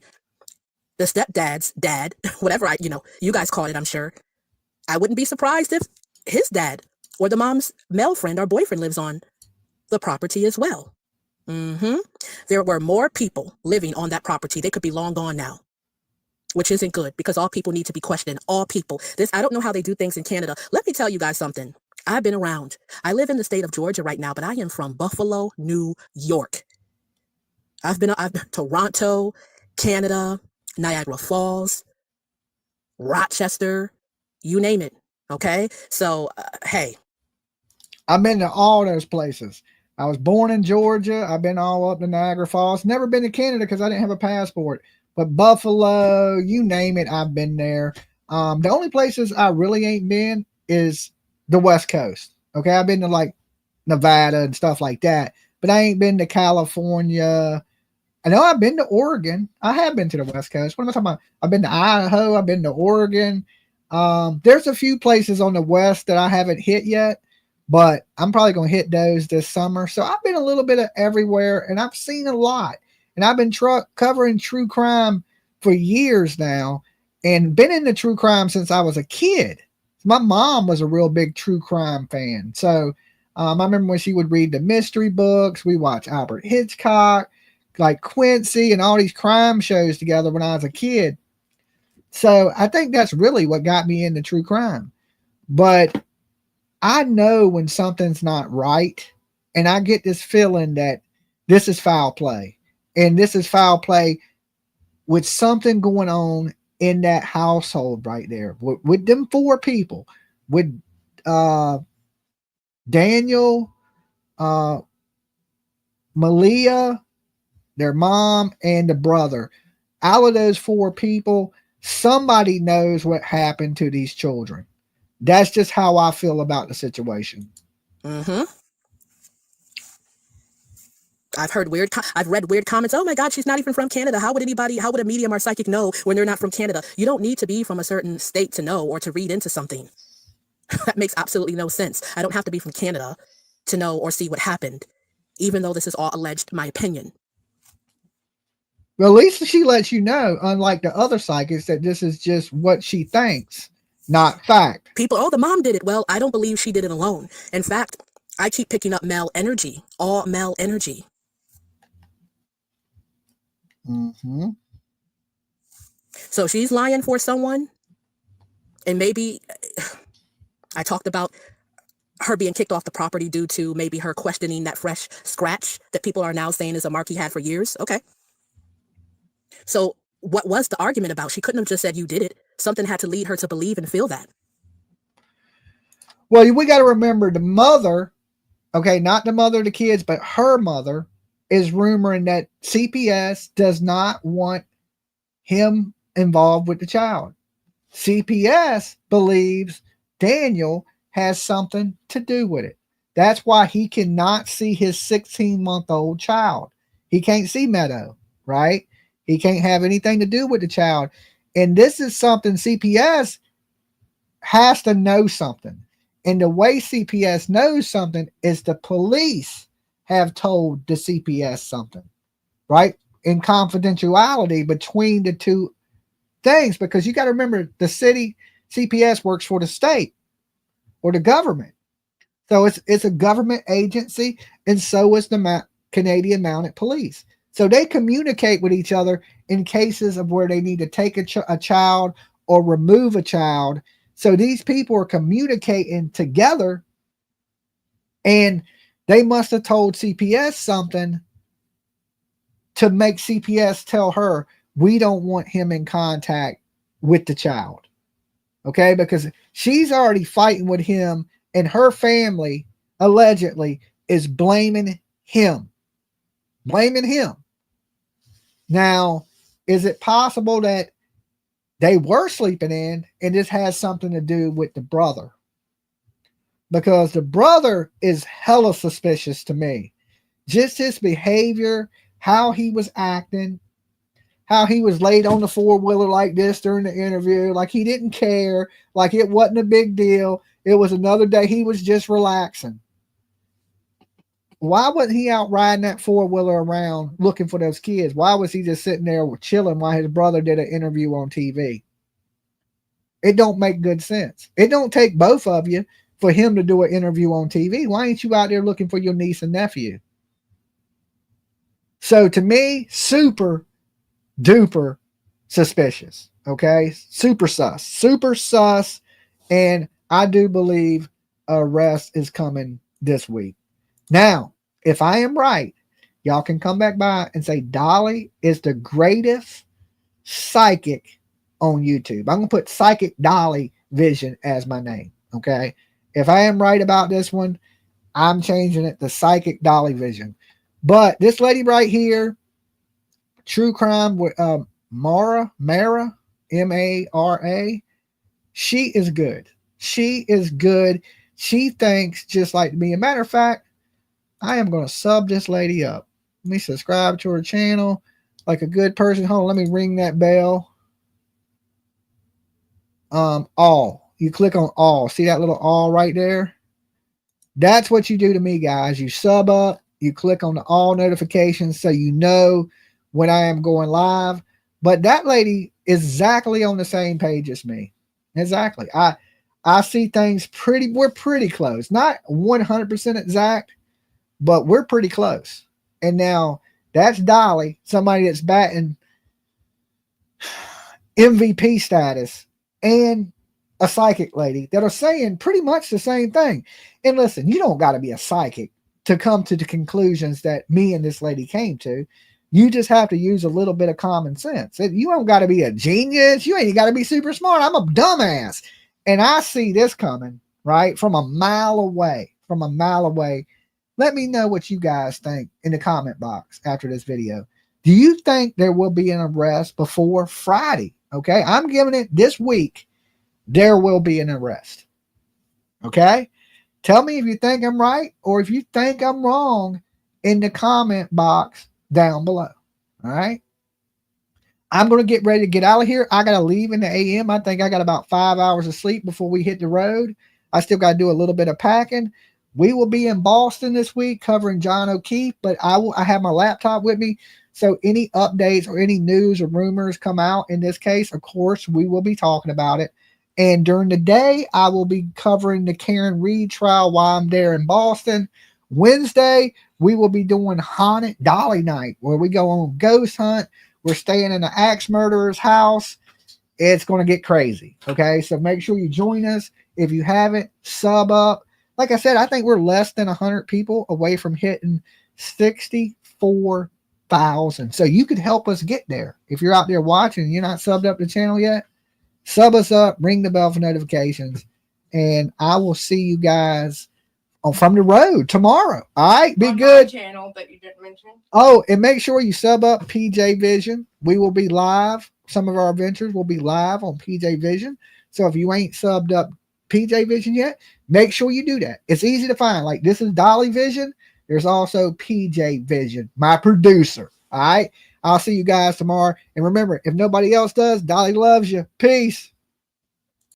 the stepdad's dad, whatever you guys call it, I'm sure, I wouldn't be surprised if his dad or the mom's male friend or boyfriend lives on the property as well. There were more people living on that property. They could be long gone now, which isn't good because all people need to be questioned. All people. I don't know how they do things in Canada. Let me tell you guys something. I've been around. I live in the state of Georgia right now, but I am from Buffalo, New York. I've been Toronto, Canada, Niagara Falls, Rochester, you name it. Okay. So, hey. I've been to all those places. I was born in Georgia. I've been all up to Niagara Falls. Never been to Canada because I didn't have a passport. But Buffalo, you name it, I've been there. The only places I really ain't been is the West Coast. Okay, I've been to like Nevada and stuff like that, but I ain't been to California. I know I've been to Oregon. I have been to the West Coast. What am I talking about? I've been to Idaho. I've been to Oregon. There's a few places on the West that I haven't hit yet, but I'm probably going to hit those this summer. So I've been a little bit of everywhere and I've seen a lot. And I've been covering true crime for years now and been into true crime since I was a kid. My mom was a real big true crime fan. So I remember when she would read the mystery books. We watched Albert Hitchcock, like Quincy, and all these crime shows together when I was a kid. So I think that's really what got me into true crime. But I know when something's not right, and I get this feeling that this is foul play. And this is foul play with something going on in that household right there. With them 4 people. With Daniel, Malehya, their mom, and the brother. Out of those 4 people, somebody knows what happened to these children. That's just how I feel about the situation. I've read weird comments. Oh my God, she's not even from Canada. How would a medium or psychic know when they're not from Canada? You don't need to be from a certain state to know or to read into something. That makes absolutely no sense. I don't have to be from Canada to know or see what happened, even though this is all alleged my opinion. Well, at least she lets you know, unlike the other psychics, that this is just what she thinks, not fact. People, oh, the mom did it. Well, I don't believe she did it alone. In fact, I keep picking up male energy, all male energy. So she's lying for someone. And maybe I talked about her being kicked off the property due to maybe her questioning that fresh scratch that people are now saying is a mark he had for years. Okay. So what was the argument about? She couldn't have just said you did it. Something had to lead her to believe and feel that. Well, we got to remember the mother, okay, not the mother of the kids, but her mother is rumoring that CPS does not want him involved with the child. CPS believes Daniel has something to do with it. That's why he cannot see his 16-month-old child. He can't see Meadow, right? He can't have anything to do with the child. And this is something CPS has to know something. And the way CPS knows something is the police have told the CPS something, right? In confidentiality between the two things, because you got to remember the city CPS works for the state or the government. So it's a government agency, and so is the Canadian Mounted Police. So they communicate with each other in cases of where they need to take a child or remove a child. So these people are communicating together, and they must have told CPS something to make CPS tell her, we don't want him in contact with the child. Okay, because she's already fighting with him, and her family allegedly is blaming him. Blaming him. Now, is it possible that they were sleeping in and this has something to do with the brother? Because the brother is hella suspicious to me. Just his behavior, how he was acting, how he was laid on the four-wheeler like this during the interview, like he didn't care, like it wasn't a big deal. It was another day. He was just relaxing. Why wasn't he out riding that four-wheeler around looking for those kids? Why was he just sitting there chilling while his brother did an interview on TV? It don't make good sense. It don't take both of you for him to do an interview on TV. Why ain't you out there looking for your niece and nephew? So to me, super duper suspicious. Okay, super sus, and I do believe arrest is coming this week. Now, if I am right, y'all can come back by and say Dolly is the greatest psychic on YouTube. I'm gonna put Psychic Dolly Vision as my name. Okay, if I am right about this one, I'm changing it to Psychic Dolly Vision. But this lady right here, true crime with Mara, M-A-R-A, she is good. She is good. She thinks just like me. A matter of fact, I am going to sub this lady up. Let me subscribe to her channel like a good person. Hold on, let me ring that bell. All. You click on all. See that little all right there? That's what you do to me, guys. You sub up. You click on the all notifications so you know when I am going live. But that lady is exactly on the same page as me. Exactly. I see things we're pretty close. Not 100% exact, but we're pretty close. And now that's Dolly, somebody that's batting MVP status, and a psychic lady that are saying pretty much the same thing. And listen, you don't got to be a psychic to come to the conclusions that me and this lady came to. You just have to use a little bit of common sense. You don't got to be a genius. You ain't got to be super smart. I'm a dumbass. And I see this coming, right, from a mile away. From a mile away. Let me know what you guys think in the comment box after this video. Do you think there will be an arrest before Friday? Okay, I'm giving it this week. There will be an arrest. Okay? Tell me if you think I'm right or if you think I'm wrong in the comment box down below. All right? I'm going to get ready to get out of here. I got to leave in the AM. I think I got about 5 hours of sleep before we hit the road. I still got to do a little bit of packing. We will be in Boston this week covering John O'Keefe, but I have my laptop with me. So any updates or any news or rumors come out in this case, of course, we will be talking about it. And during the day, I will be covering the Karen Reed trial while I'm there in Boston. Wednesday, we will be doing Haunted Dolly Night, where we go on ghost hunt. We're staying in the axe murderer's house. It's going to get crazy. Okay, so make sure you join us. If you haven't, sub up. Like I said, I think we're less than 100 people away from hitting 64,000. So you could help us get there. If you're out there watching and you're not subbed up the channel yet, sub us up, ring the bell for notifications, and I will see you guys from the road tomorrow. All right, be good. Channel that you didn't mention. Oh, and make sure you sub up PJ Vision. We will be live some of our adventures will be live on PJ Vision. So if you ain't subbed up PJ Vision yet, make sure you do that. It's easy to find. Like, this is Dolly Vision. There's also PJ Vision, my producer. All right. I'll see you guys tomorrow. And remember, if nobody else does, Dolly loves you. Peace.